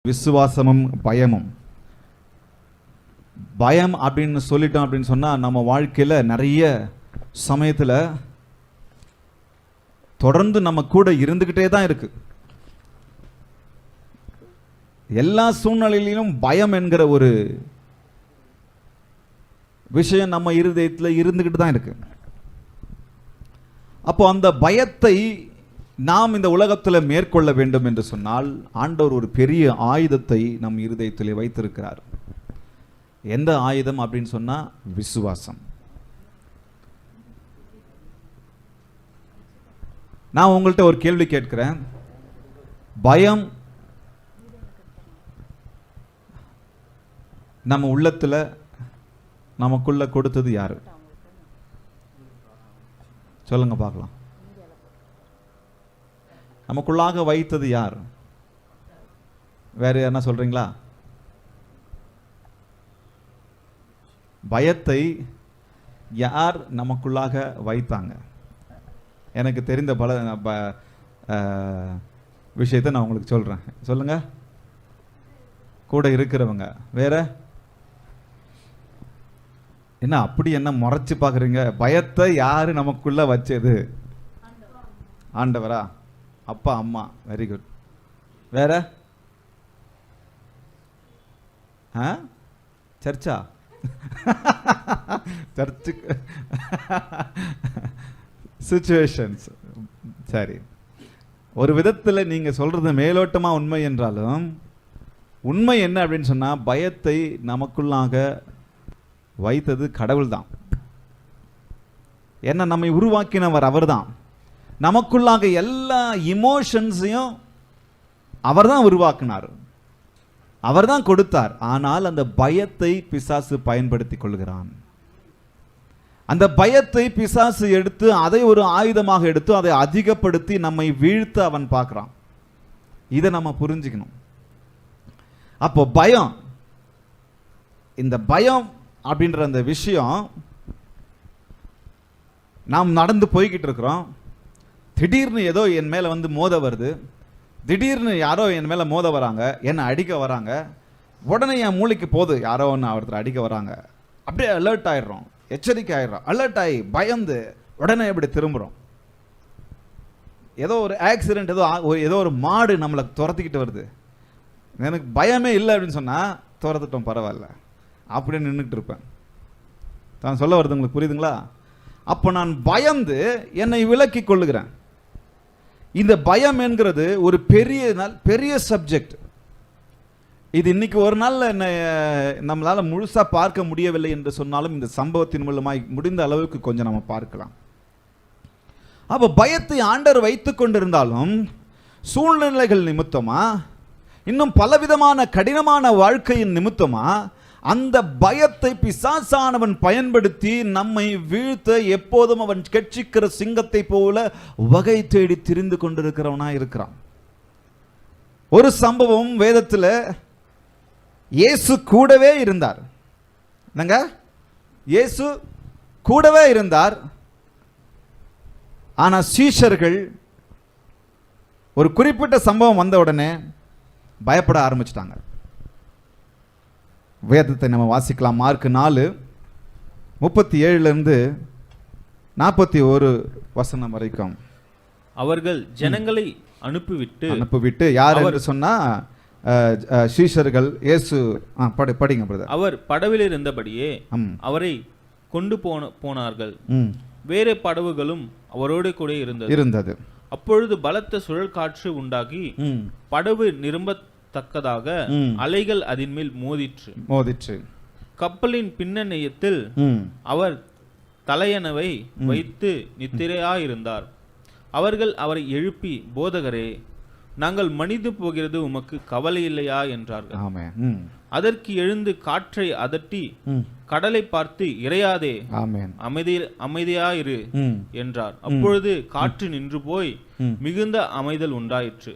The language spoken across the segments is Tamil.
விசுவாசமும் பயமும். பயம் அப்படின்னு சொல்லிட்டோம் அப்படின்னு சொன்னால் நம்ம வாழ்க்கையில் நிறைய சமயத்தில் தொடர்ந்து நம்ம கூட இருந்துக்கிட்டே தான் இருக்கு. எல்லா சூழ்நிலையிலும் பயம் என்கிற ஒரு விஷயம் நம்ம இருதயத்தில் இருந்துக்கிட்டு தான் இருக்கு. அப்போ அந்த பயத்தை நாம் இந்த உலகத்தில் மேற்கொள்ள வேண்டும் என்று சொன்னால் ஆண்டவர் ஒரு பெரிய ஆயுதத்தை நம் இருதயத்திலே வைத்திருக்கிறார். எந்த ஆயுதம் அப்படின்னு சொன்னா விசுவாசம். நான் உங்கள்கிட்ட ஒரு கேள்வி கேட்கிறேன். பயம் நம்ம உள்ளத்துல நமக்குள்ள கொடுத்தது யாரு? சொல்லுங்க பார்க்கலாம். நமக்குள்ளாக வைத்தது யார்? வேற என்ன சொல்றீங்களா? பயத்தை யார் நமக்குள்ளாக வைத்தாங்க? எனக்கு தெரிந்த பல விஷயத்தை நான் உங்களுக்கு சொல்றேன். சொல்லுங்க. கூட இருக்கிறவங்க. வேற என்ன அப்படி என்ன முறைச்சு பார்க்குறீங்க? பயத்தை யாரு நமக்குள்ள வச்சது? ஆண்டவரா? அப்பா அம்மா? Very good. வேற? சர்ச்சா? சர்ச்சுக்கு சிச்சுவேஷன்ஸ். சரி, ஒரு விதத்தில் நீங்க சொல்றது மேலோட்டமா உண்மை என்றாலும் உண்மை என்ன அப்படின்னு சொன்னா பயத்தை நமக்குள்ளாக வைத்தது கடவுள் தான். என்ன நம்மை உருவாக்கினவர் அவர் தான். நமக்குள்ளாக எல்லா இமோஷன்ஸையும் அவர் தான் உருவாக்கினார், அவர் தான் கொடுத்தார். ஆனால் அந்த பயத்தை பிசாசு பயன்படுத்தி கொள்கிறான். அந்த பயத்தை பிசாசு எடுத்து அதை ஒரு ஆயுதமாக எடுத்து அதை அதிகப்படுத்தி நம்மை வீழ்த்த அவன் பார்க்கிறான். இதை நம்ம புரிஞ்சுக்கணும். அப்போ பயம், இந்த பயம் அப்படின்ற அந்த விஷயம், நாம் நடந்து போய்கிட்டு இருக்கிறோம். திடீர்னு ஏதோ என் மேலே வந்து மோத வருது. திடீர்னு யாரோ என் மேலே மோத வராங்க, என்னை அடிக்க வராங்க. உடனே என் மூளைக்கு போகுது யாரோ ஒன்று ஒருத்தர் அடிக்க வராங்க. அப்படியே அலர்ட் ஆயிடுறோம், எச்சரிக்கை ஆயிடுறோம். அலர்ட் ஆகி பயந்து உடனே இப்படி திரும்புகிறோம். ஏதோ ஒரு ஆக்சிடென்ட், ஏதோ ஒரு மாடு நம்மளை துரத்திக்கிட்டு வருது. எனக்கு பயமே இல்லை அப்படின்னு சொன்னால் துரத்துட்டோம், பரவாயில்ல அப்படின்னு நின்றுட்டு இருப்பேன். தான் சொல்ல வருது உங்களுக்கு புரியுதுங்களா? அப்போ நான் பயந்து என்னை விலக்கி கொள்ளுகிறேன். இந்த பயம் என்கிறது ஒரு பெரிய சப்ஜெக்ட். இது இன்னைக்கு ஒரு நாள்ல நம்மளால முழுசா பார்க்க முடியவில்லை என்று சொன்னாலும் இந்த சம்பவத்தின் மூலமாய் முடிந்த அளவுக்கு கொஞ்சம் நம்ம பார்க்கலாம். அப்போ பயத்தை ஆண்டவர் வைத்துக் கொண்டிருந்தாலும் சூழ்நிலைகள் நிமித்தமா, இன்னும் பலவிதமான கடினமான வாழ்க்கையின் நிமித்தமா அந்த பயத்தை பிசாசானவன் பயன்படுத்தி நம்மை வீழ்த்த எப்போதும் அவன் கெட்சிக்கிற சிங்கத்தை போல வகை தேடி திரிந்து கொண்டிருக்கிறவனா இருக்கிறான். ஒரு சம்பவம் வேதத்தில், இயேசு கூடவே இருந்தார். என்னங்க? இயேசு கூடவே இருந்தார். ஆனா சீஷர்கள் ஒரு குறிப்பிட்ட சம்பவம் வந்த உடனே பயப்பட ஆரம்பிச்சிட்டாங்க. வேதத்தை நம்ம வாசிக்கலாம். மார்க் 4:37 41 வசனம் வரைக்கும். அவர்கள் ஜனங்களை அனுப்பிவிட்டு யார் என்று சொன்னா சீஷர்கள். இயேசு படிங்க பிரதர். அவர் படவில் இருந்தபடியே அவரை கொண்டு போனார்கள். வேறு படவுகளும் அவரோடு கூட இருந்தது. அப்பொழுது பலத்த சுழல் காற்று உண்டாகி படவு நிரம்பத்தக்கதாக அலைகள் அதன் மேல் மோதிற்று. கப்பலின் பின்னணியத்தில் அவர் தலையணவை வைத்து நித்திரையாயிருந்தார். அவர்கள் அவரை எழுப்பி, போதகரே, நாங்கள் மனிது போகிறது உமக்கு கவலை இல்லையா என்றார்கள். அதற்கு எழுந்து காற்றை அதட்டி கடலை பார்த்து, இறையாதே, அமைதியாயிரு என்றார். அப்பொழுது காற்று நின்று போய் மிகுந்த அமைதல் உண்டாயிற்று.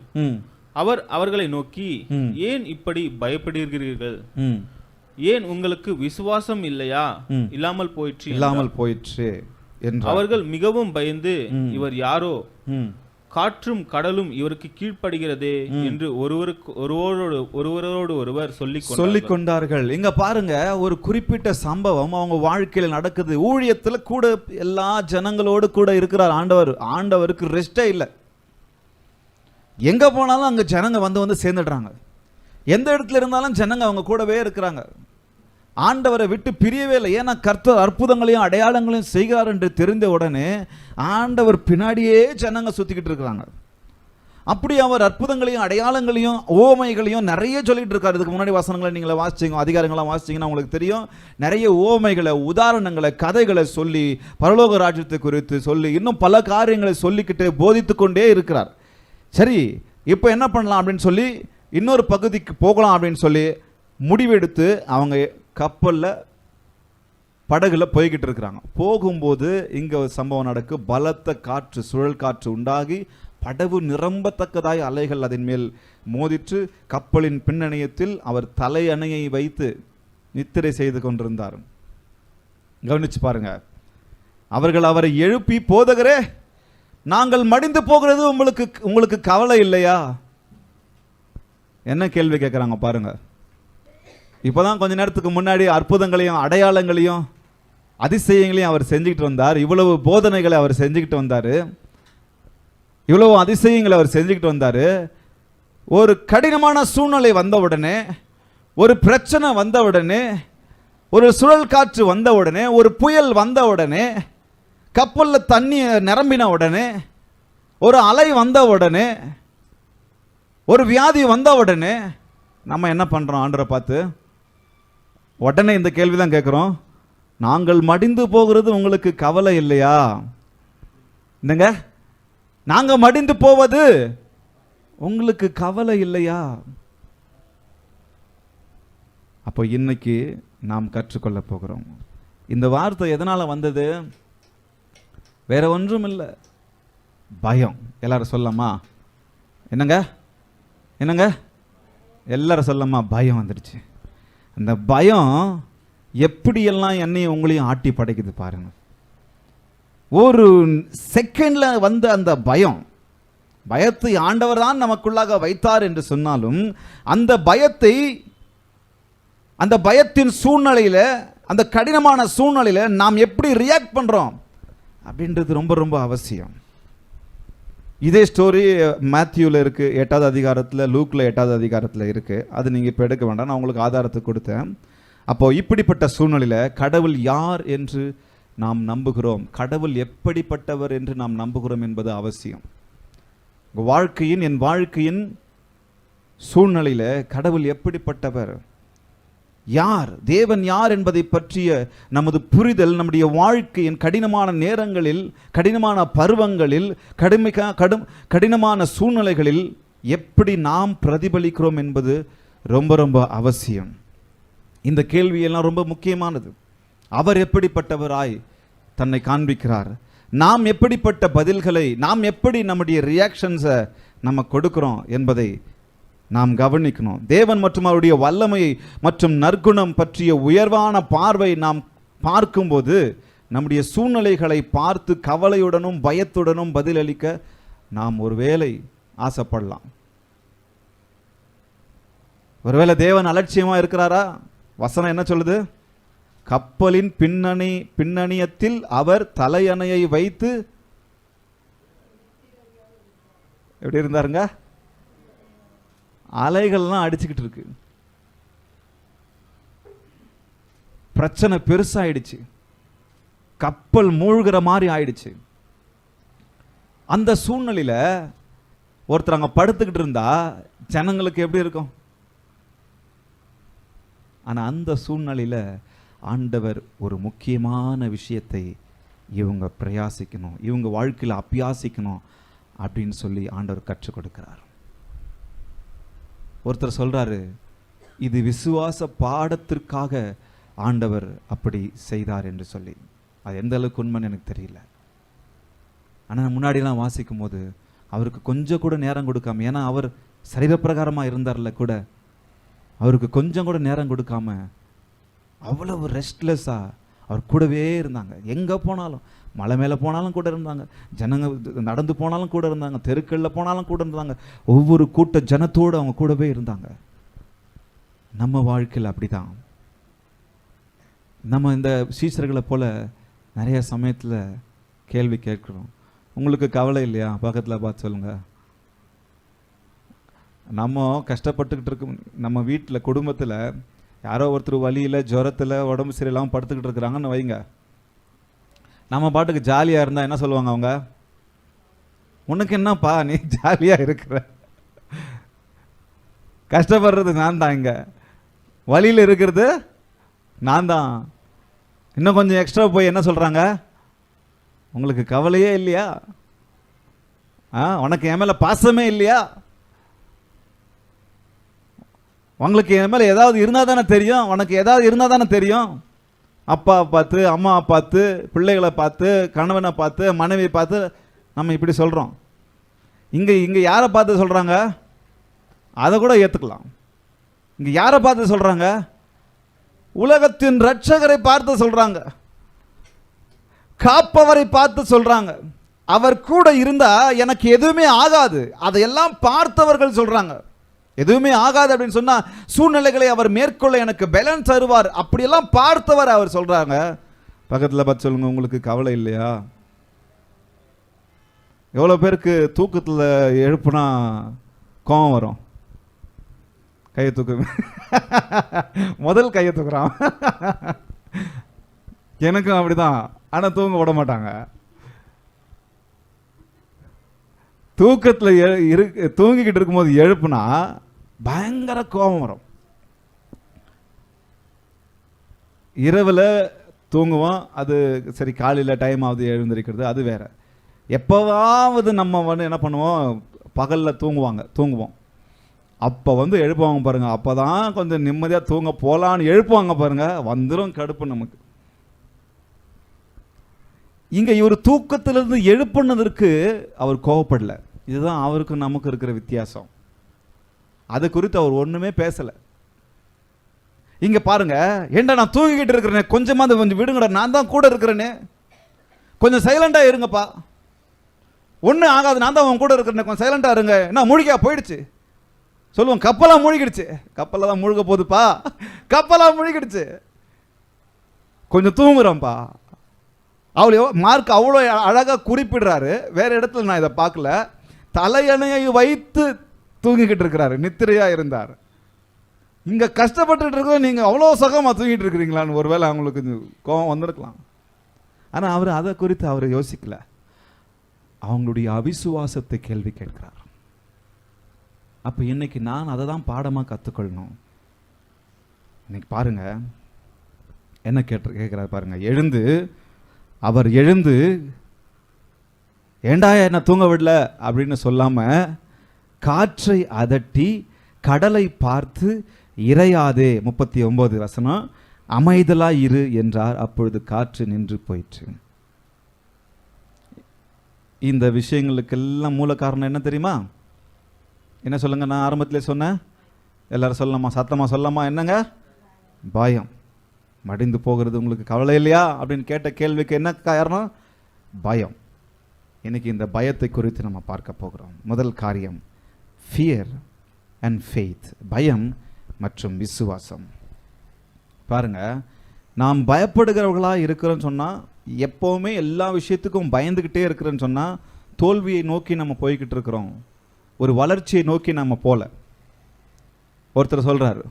அவர் அவர்களை நோக்கி, ஏன் இப்படி பயப்படுகிறீர்கள்? ஏன் உங்களுக்கு விசுவாசம் இல்லையா? இல்லாமல் போயிற்று. என்றார். அவர்கள் மிகவும் பயந்து, இவர் யாரோ காற்றும் கடலும் இவருக்கு கீழ்ப்படுகிறதே என்று ஒருவரோடு ஒருவர் சொல்லிக் கொண்டார்கள். இங்க பாருங்க, ஒரு குறிப்பிட்ட சம்பவம் அவங்க வாழ்க்கையில நடக்குது. ஊழியத்துல கூட எல்லா ஜனங்களோடு கூட இருக்கிறார் ஆண்டவர். ஆண்டவருக்கு ரெஸ்டே இல்லை. எங்க போனாலும் அங்க ஜனங்க வந்து சேர்ந்துடுறாங்க. எந்த இடத்துல இருந்தாலும் ஜனங்க அவங்க கூடவே இருக்கிறாங்க. ஆண்டவரை விட்டு பிரியவே இல்லை. ஏன்னா கர்த்தர் அற்புதங்களையும் அடையாளங்களையும் செய்கிறார் என்று தெரிந்த உடனே ஆண்டவர் பின்னாடியே ஜனங்க சுத்திக்கிட்டு இருக்கிறாங்க. அப்படி அவர் அற்புதங்களையும் அடையாளங்களையும் ஓமைகளையும் நிறைய சொல்லிட்டு இருக்காரு. இதுக்கு முன்னாடி வசனங்களை நீங்களை வாசிச்சிங்க, அதிகாரங்களாம் வாசிச்சிங்கன்னா உங்களுக்கு தெரியும். நிறைய ஓமைகளை, உதாரணங்களை, கதைகளை சொல்லி, பரலோக ராஜ்யத்தை குறித்து சொல்லி, இன்னும் பல காரியங்களை சொல்லிக்கிட்டு போதித்து கொண்டே இருக்கிறார். சரி, இப்போ என்ன பண்ணலாம் அப்படின்னு சொல்லி இன்னொரு பகுதிக்கு போகலாம் அப்படின்னு சொல்லி முடிவெடுத்து அவங்க கப்பலில் படகுல போய்கிட்டு இருக்கிறாங்க. போகும்போது இங்கே ஒரு சம்பவம் நடக்கு. பலத்த காற்று, சுழல் காற்று உண்டாகி படகு நிரம்பத்தக்கதாய் அலைகள் அதன் மேல் மோதிற்று. கப்பலின் பின்னணியத்தில் அவர் தலையணையை வைத்து நித்திரை செய்து கொண்டிருந்தார். கவனிச்சு பாருங்க. அவர்கள் அவரை எழுப்பி, போதகரே, நாங்கள் மடிந்து போகிறது உங்களுக்கு கவலை இல்லையா? என்ன கேள்வி கேட்குறாங்க பாருங்க. இப்போதான் கொஞ்ச நேரத்துக்கு முன்னாடி அற்புதங்களையும் அடையாளங்களையும் அதிசயங்களையும் அவர் செஞ்சுக்கிட்டு வந்தார். இவ்வளவு போதனைகளை அவர் செஞ்சுக்கிட்டு வந்தார். இவ்வளவு அதிசயங்களை அவர் செஞ்சுக்கிட்டு வந்தார். ஒரு கடினமான சூழ்நிலை வந்த உடனே, ஒரு பிரச்சனை வந்த உடனே, ஒரு சுழல் காற்று வந்த உடனே, ஒரு புயல் வந்த உடனே, கப்பலில் தண்ணி நிரம்பின உடனே, ஒரு அலை வந்த உடனே, ஒரு வியாதி வந்த உடனே நம்ம என்ன பண்ணுறோம்? ஆண்டவரை பார்த்து உடனே இந்த கேள்வி தான் கேட்குறோம். நாங்கள் மடிந்து போகிறது உங்களுக்கு கவலை இல்லையா? என்னங்க, நாங்கள் மடிந்து போவது உங்களுக்கு கவலை இல்லையா? அப்போ இன்னைக்கு நாம் கற்றுக்கொள்ள போகிறோம். இந்த வார்த்தை எதனால் வந்தது? வேற ஒன்றும் இல்லை, பயம். எல்லாரும் சொல்லலாமா? என்னங்க என்னங்க எல்லாரும் சொல்லலாமா? பயம் வந்துடுச்சு. அந்த பயம் எப்படியெல்லாம் என்னையும் உங்களையும் ஆட்டி படைக்குது பாருங்க. ஒரு செகண்ட்ல வந்த அந்த பயத்தை ஆண்டவர் தான் நமக்குள்ளாக வைத்தார் என்று சொன்னாலும், அந்த பயத்தின் சூழ்நிலையில, அந்த கடினமான சூழ்நிலையில நாம் எப்படி ரியாக்ட் பண்றோம் அப்படின்றது ரொம்ப ரொம்ப அவசியம். இதே ஸ்டோரி மேத்யூவில் இருக்குது, 8வது அதிகாரத்தில், லூக்கில் 8வது அதிகாரத்தில் இருக்குது. அது நீங்கள் இப்போ எடுக்க வேண்டாம், நான் உங்களுக்கு ஆதாரத்தை கொடுத்தேன். அப்போது இப்படிப்பட்ட சூழ்நிலையில் கடவுள் யார் என்று நாம் நம்புகிறோம், கடவுள் எப்படிப்பட்டவர் என்று நாம் நம்புகிறோம் என்பது அவசியம். என் வாழ்க்கையின் சூழ்நிலையில் கடவுள் எப்படிப்பட்டவர், யார், தேவன் யார் என்பதை பற்றிய நமது புரிதல் நம்முடைய வாழ்க்கையின் கடினமான நேரங்களில், கடினமான பருவங்களில், கடினமான சூழ்நிலைகளில் எப்படி நாம் பிரதிபலிக்கிறோம் என்பது ரொம்ப ரொம்ப அவசியம். இந்த கேள்வியெல்லாம் ரொம்ப முக்கியமானது. அவர் எப்படிப்பட்டவராய் தன்னை காண்பிக்கிறார், நாம் எப்படிப்பட்ட பதில்களை, நாம் எப்படி நம்முடைய ரியாக்ஷன்ஸை நம்ம கொடுக்கிறோம் என்பதை நாம் கவனிக்கணும். தேவன் மற்றும் அவருடைய வல்லமையை மற்றும் நற்குணம் பற்றிய உயர்வான பார்வை நாம் பார்க்கும்போது நம்முடைய சூழ்நிலைகளை பார்த்து கவலையுடனும் பயத்துடனும் பதிலளிக்க நாம் ஒருவேளை ஆசைப்படலாம். ஒருவேளை தேவன் அலட்சியமா இருக்கிறாரா? வசனம் என்ன சொல்லுது? கப்பலின் பின்னணியத்தில் அவர் தலையணையை வைத்து எப்படி இருந்தாருங்க? அலைகள்லாம் அடிச்சுக்கிட்டு இருக்கு, பிரச்சனை பெருசாயிடுச்சு, கப்பல் மூழ்கிற மாதிரி ஆயிடுச்சு. அந்த சூழ்நிலையில ஒருத்தர் அங்க படுத்துக்கிட்டு இருந்தா ஜனங்களுக்கு எப்படி இருக்கும்? ஆனா அந்த சூழ்நிலையில ஆண்டவர் ஒரு முக்கியமான விஷயத்தை இவங்க பிரயாசிக்கணும், இவங்க வாழ்க்கையில் அபியாசிக்கணும் அப்படின்னு சொல்லி ஆண்டவர் கற்றுக் கொடுக்கிறார். ஒருத்தர் சொல்றாரு, இது விசுவாச பாடத்திற்காக ஆண்டவர் அப்படி செய்தார் என்று சொல்லி. அது எந்த அளவுக்கு உண்மைன்னு எனக்கு தெரியல. ஆனால் முன்னாடிலாம் வாசிக்கும் போது அவருக்கு கொஞ்சம் கூட நேரம் கொடுக்காம, ஏன்னா அவர் சரீரப்பிரகாரமாக இருந்தார்ல கூட, அவருக்கு கொஞ்சம் கூட நேரம் கொடுக்காம அவ்வளவு ரெஸ்ட்லெஸ்ஸாக அவர் கூடவே இருந்தாங்க. எங்கே போனாலும், மலை மேலே போனாலும் கூட இருந்தாங்க, ஜனங்க நடந்து போனாலும் கூட இருந்தாங்க, தெருக்களில் போனாலும் கூட இருந்தாங்க, ஒவ்வொரு கூட்ட ஜனத்தோடு அவங்க கூடவே இருந்தாங்க. நம்ம வாழ்க்கையில் அப்படிதான். நம்ம இந்த சீசர்களை போல நிறைய சமயத்தில் கேள்வி கேட்குறோம். உங்களுக்கு கவலை இல்லையா? பக்கத்தில் பார்த்து சொல்லுங்க. நம்ம கஷ்டப்பட்டுக்கிட்டு இருக்கோம். நம்ம வீட்டில் குடும்பத்தில் யாரோ ஒருத்தர் வலியில் ஜுரத்தில் உடம்பு சரியில்லாமல் படுத்துக்கிட்டு இருக்கிறாங்கன்னு வைங்க. நம்ம பாட்டுக்கு ஜாலியாக இருந்தால் என்ன சொல்லுவாங்க அவங்க? உனக்கு என்னப்பா, நீ ஜாலியாக இருக்கிற, கஷ்டப்படுறது நான் தான், இங்கே வலியில் இருக்கிறது நான் தான். இன்னும் கொஞ்சம் எக்ஸ்ட்ரா போய் என்ன சொல்கிறாங்க? உங்களுக்கு கவலையே இல்லையா? உனக்கு என் மேலே பாசமே இல்லையா? உங்களுக்கு என் மேலே ஏதாவது இருந்தால் தானே தெரியும், உனக்கு ஏதாவது இருந்தால் தானே தெரியும். அப்பா பார்த்து, அம்மா பார்த்து, பிள்ளைகளை பார்த்து, கணவனை பார்த்து, மனைவியை பார்த்து நம்ம இப்படி சொல்கிறோம். இங்கே யாரை பார்த்து சொல்கிறாங்க? அதை கூட ஏற்றுக்கலாம். இங்கே யாரை பார்த்து சொல்கிறாங்க? உலகத்தின் இரட்சகரை பார்த்து சொல்கிறாங்க, காப்பவரை பார்த்து சொல்கிறாங்க. அவர் கூட இருந்தால் எனக்கு எதுவுமே ஆகாது, அதையெல்லாம் பார்த்தவர்கள் சொல்கிறாங்க. எதுவுமே ஆகாது அப்படின்னு சொன்னால் சூழ்நிலைகளை அவர் மேற்கொள்ள எனக்கு பேலன்ஸ் தருவார், அப்படியெல்லாம் பார்த்தவர் அவர் சொல்கிறாங்க. பக்கத்தில் பார்த்து சொல்லுங்க, உங்களுக்கு கவலை இல்லையா? எவ்வளோ பேருக்கு தூக்கத்தில் எழுப்புனா கோவம் வரும்? கையை தூக்கு. முதல் கையை தூக்குறான். எனக்கும் அப்படிதான். ஆனால் தூங்க விட மாட்டாங்க. தூக்கத்தில் தூங்கிக்கிட்டு இருக்கும்போது எழுப்புனா பயங்கர கோபம் வரும். இரவில் தூங்குவோம், அது சரி, காலையில் டைம் ஆகுது எழுந்திருக்கிறது அது வேற. எப்போவாவது நம்ம என்ன பண்ணுவோம், பகலில் தூங்குவோம். அப்போ எழுப்புவாங்க பாருங்க, அப்போ தான் கொஞ்சம் நிம்மதியாக தூங்க போகலான்னு எழுப்புவாங்க பாருங்க, வந்துடும் கடுப்பு நமக்கு. இங்கே இவர் தூக்கத்திலிருந்து எழுப்புனதற்கு அவர் கோவப்படல. இதுதான் அவருக்கு நமக்கு இருக்கிற வித்தியாசம். அது குறித்து அவர் ஒன்றுமே பேசலை. இங்கே பாருங்க, ஏண்டா நான் தூங்கிக்கிட்டு இருக்கிறேனே, கொஞ்சமாக கொஞ்சம் விடுங்கடா, நான் தான் கூட இருக்கிறேனே, கொஞ்சம் சைலண்டாக இருங்கப்பா, ஒன்றும் ஆகாது, நான் தான் உன் கூட இருக்கிறேன், கொஞ்சம் சைலண்டாக இருங்க. என்ன மூழ்கியா போயிடுச்சு சொல்லுவோம், கப்பலாக மூழ்கிடுச்சு, கப்பலில் தான் மூழ்க போகுதுப்பா, கப்பலாக மூழ்கிடுச்சு, கொஞ்சம் தூங்குறோம்ப்பா. அவ்வளோ மார்க் அவ்வளோ அழகாக குறிப்பிடுறாரு. வேறு இடத்துல நான் இதை பார்க்கல. தலையணையை வைத்து தூங்கிக்கிட்டு இருக்கிறாரு, நித்திரையாக இருந்தார். இங்கே கஷ்டப்பட்டுட்டு இருக்கிற நீங்கள் அவ்வளோ சுகமாக தூங்கிட்டு இருக்கிறீங்களான்னு ஒருவேளை அவங்களுக்கு கோபம் வந்திருக்கலாம். ஆனால் அவர் அதை குறித்து அவர் யோசிக்கல. அவங்களுடைய அவிசுவாசத்தை கேள்வி கேட்கிறார். அப்போ இன்னைக்கு நான் அதை தான் பாடமாக கற்றுக்கொள்ளணும். இன்னைக்கு பாருங்க என்ன கேட்கிறார் பாருங்க. அவர் எழுந்து ஏண்டா என்ன தூங்க விடல அப்படின்னு சொல்லாம காற்றை அதட்டி கடலை பார்த்து இறையாதே, 39 வசனம், அமைதலா இரு என்றார். அப்பொழுது காற்று நின்று போயிற்று. இந்த விஷயங்களுக்கெல்லாம் மூல காரணம் என்ன தெரியுமா? என்ன சொல்லுங்க? நான் ஆரம்பத்திலே சொன்னேன், எல்லாரும் சொல்லலாமா, சத்தமா சொல்லலாமா? என்னங்க? பயம். மடிந்து போகிறது உங்களுக்கு கவலை இல்லையா அப்படின்னு கேட்ட கேள்விக்கு என்ன காரணம்? பயம். இன்னைக்கு இந்த பயத்தை குறித்து நம்ம பார்க்க போகிறோம். முதல் காரியம் ஃபியர் அண்ட் ஃபெய்த், பயம் மற்றும் விசுவாசம். பாருங்க, நாம் பயப்படுகிறவர்களாக இருக்கிறோன்னு சொன்னால், எப்போவுமே எல்லா விஷயத்துக்கும் பயந்துக்கிட்டே இருக்கிறேன்னு சொன்னால், தோல்வியை நோக்கி நம்ம போய்கிட்டு இருக்கிறோம், ஒரு வளர்ச்சியை நோக்கி நம்ம போல. ஒருத்தர் சொல்கிறாரு,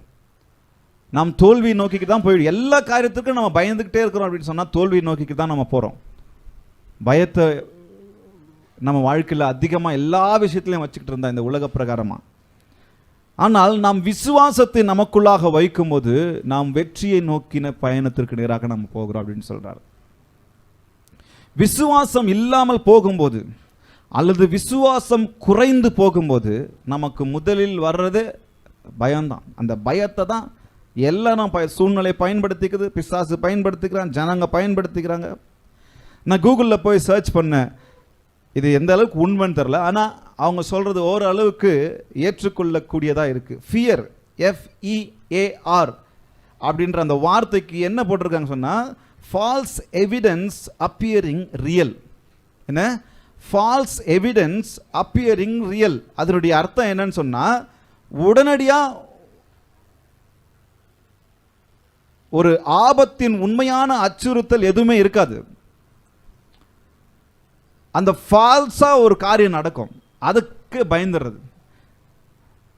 நாம் தோல்வியை நோக்கிக்கு தான் போயிடும், எல்லா காரியத்துக்கும் நம்ம பயந்துக்கிட்டே இருக்கிறோம் அப்படின்னு சொன்னால் தோல்வியை நோக்கிக்கு தான் நம்ம போகிறோம். பயத்தை நம்ம வாழ்க்கையில் அதிகமாக எல்லா விஷயத்துலையும் வச்சுக்கிட்டு இருந்தா இந்த உலக பிரகாரமாக. ஆனால் நாம் விசுவாசத்தை நமக்குள்ளாக வைக்கும்போது நாம் வெற்றியை நோக்கின பயணத்திற்கு நேராக நம்ம போகிறோம் அப்படின்னு சொல்கிறார். விசுவாசம் இல்லாமல் போகும்போது அல்லது விசுவாசம் குறைந்து போகும்போது நமக்கு முதலில் வர்றது பயம்தான். அந்த பயத்தை தான் எல்லாம் சூழ்நிலை பயன்படுத்திக்குது, பிசாசு பயன்படுத்திக்கிறான், ஜனங்க பயன்படுத்திக்கிறாங்க. நான் கூகுளில் போய் சர்ச் பண்ணேன், இது எந்த அளவுக்கு உண்மைன்னு தெரில, ஆனால் அவங்க சொல்கிறது ஓரளவுக்கு ஏற்றுக்கொள்ளக்கூடியதாக இருக்குது. ஃபியர், FEAR அப்படின்ற அந்த வார்த்தைக்கு என்ன போட்டிருக்காங்க சொன்னால், ஃபால்ஸ் எவிடன்ஸ் அப்பியரிங் ரியல். என்ன? Falls evidence appearing real. அதனுடைய அர்த்தம் என்னன்னு சொன்னா, உடனடியா ஒரு ஆபத்தின் உண்மையான அச்சுறுத்தல் எதுவுமே இருக்காது. அந்த ஃபால்ஸா ஒரு காரியம் நடக்கும், அதுக்கு பயந்துடுறது,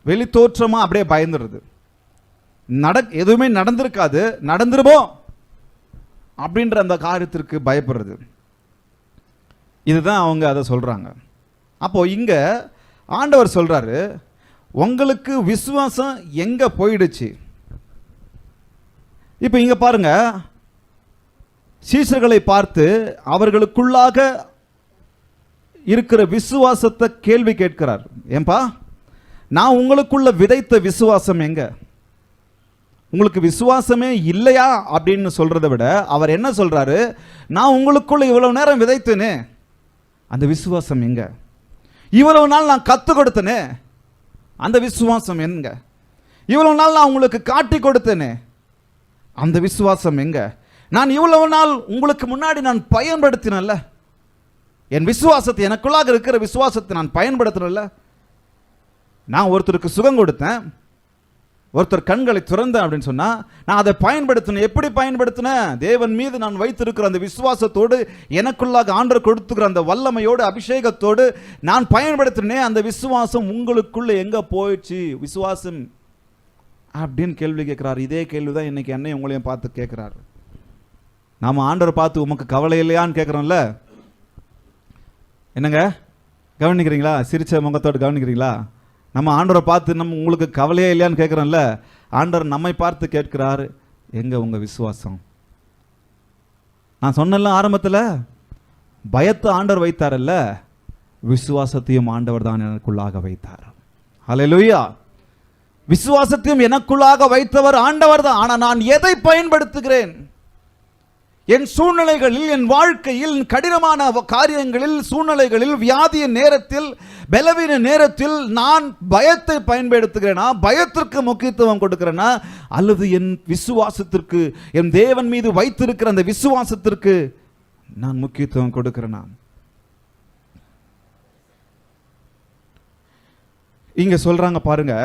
வெளி தோற்றமா அப்படியே பயந்துடுறது. எதுவுமே நடந்திருக்காது, நடந்துருமோ அப்படின்ற அந்த காரியத்திற்கு பயப்படுறது. இதுதான் அவங்க அதை சொல்றாங்க. அப்போ இங்க ஆண்டவர் சொல்றாரு, உங்களுக்கு விசுவாசம் எங்க போயிடுச்சு? இப்போ இங்க பாருங்க, சீஷர்களை பார்த்து அவர்களுக்குள்ளாக இருக்கிற விசுவாசத்தை கேள்வி கேட்கிறார். ஏன்பா, நான் உங்களுக்குள்ள விதைத்த விசுவாசம் எங்க? உங்களுக்கு விசுவாசமே இல்லையா அப்படின்னு சொல்றதை விட அவர் என்ன சொல்றாரு, நான் உங்களுக்குள்ள இவ்வளவு நேரம் விதைத்தேனே, அந்த விசுவாசம் எங்க? இவ்வளவு நாள் நான் கத்து கொடுத்தேனே, அந்த விசுவாசம் எங்க? இவ்வளவு நாள் நான் உங்களுக்கு காட்டி கொடுத்தேனே, அந்த விசுவாசம் எங்க? நான் இவ்வளவு நாள் உங்களுக்கு முன்னாடி நான் பயன்படுத்தினல்ல, என் விசுவாசத்தை, எனக்குள்ளாக இருக்கிற விசுவாசத்தை நான் பயன்படுத்தினல்ல. நான் ஒருத்தருக்கு சுகம் கொடுத்தேன், ஒருத்தர் கண்களை திறந்தேன் அப்படின்னு சொன்னா நான் அதை பயன்படுத்தினேன். எப்படி பயன்படுத்தினேன்? தேவன் மீது நான் வைத்திருக்கிற அந்த விசுவாசத்தோடு, எனக்குள்ளாக ஆண்டவர் கொடுத்துக்கிற அந்த வல்லமையோடு, அபிஷேகத்தோடு நான் பயன்படுத்தினேன். அந்த விசுவாசம் உங்களுக்குள்ள எங்க போயிடுச்சு? விசுவாசம் அப்படின்னு கேள்வி கேட்கிறார். இதே கேள்விதான் இன்னைக்கு என்னை உங்களையும் பார்த்து கேட்கிறார். நாம ஆண்டவரை பார்த்து உமக்கு கவலை இல்லையான்னு கேட்கிறோம்ல. என்னங்க கவனிக்கிறீங்களா? சிரிச்ச முகத்தோடு கவனிக்கிறீங்களா? நம்ம ஆண்டவரை பார்த்து நம்ம உங்களுக்கு கவலையே இல்லையான்னு கேட்குறோம்ல. ஆண்டவர் நம்மை பார்த்து கேட்கிறார், எங்க உங்க விசுவாசம்? நான் சொன்னல ஆரம்பத்தில், பயத்தை ஆண்டவர் வைத்தாரல்ல, விசுவாசத்தையும் ஆண்டவர் தான் எனக்குள்ளாக வைத்தார். ஹல்லேலூயா. விசுவாசத்தையும் எனக்குள்ளாக வைத்தவர் ஆண்டவர் தான். ஆனால் நான் எதை பயன்படுத்துகிறேன்? என் சூழ்நிலைகளில், என் வாழ்க்கையில், கடினமான காரியங்களில், சூழ்நிலைகளில், வியாதியின் நேரத்தில், பலவீன நேரத்தில் நான் பயத்தை பயன்படுத்துகிறேனா, பயத்திற்கு முக்கியத்துவம் கொடுக்கிறேனா, அல்லது என் விசுவாசத்திற்கு, என் தேவன் மீது வைத்திருக்கிற அந்த விசுவாசத்திற்கு நான் முக்கியத்துவம் கொடுக்கிறேனா? இங்க சொல்றாங்க பாருங்க,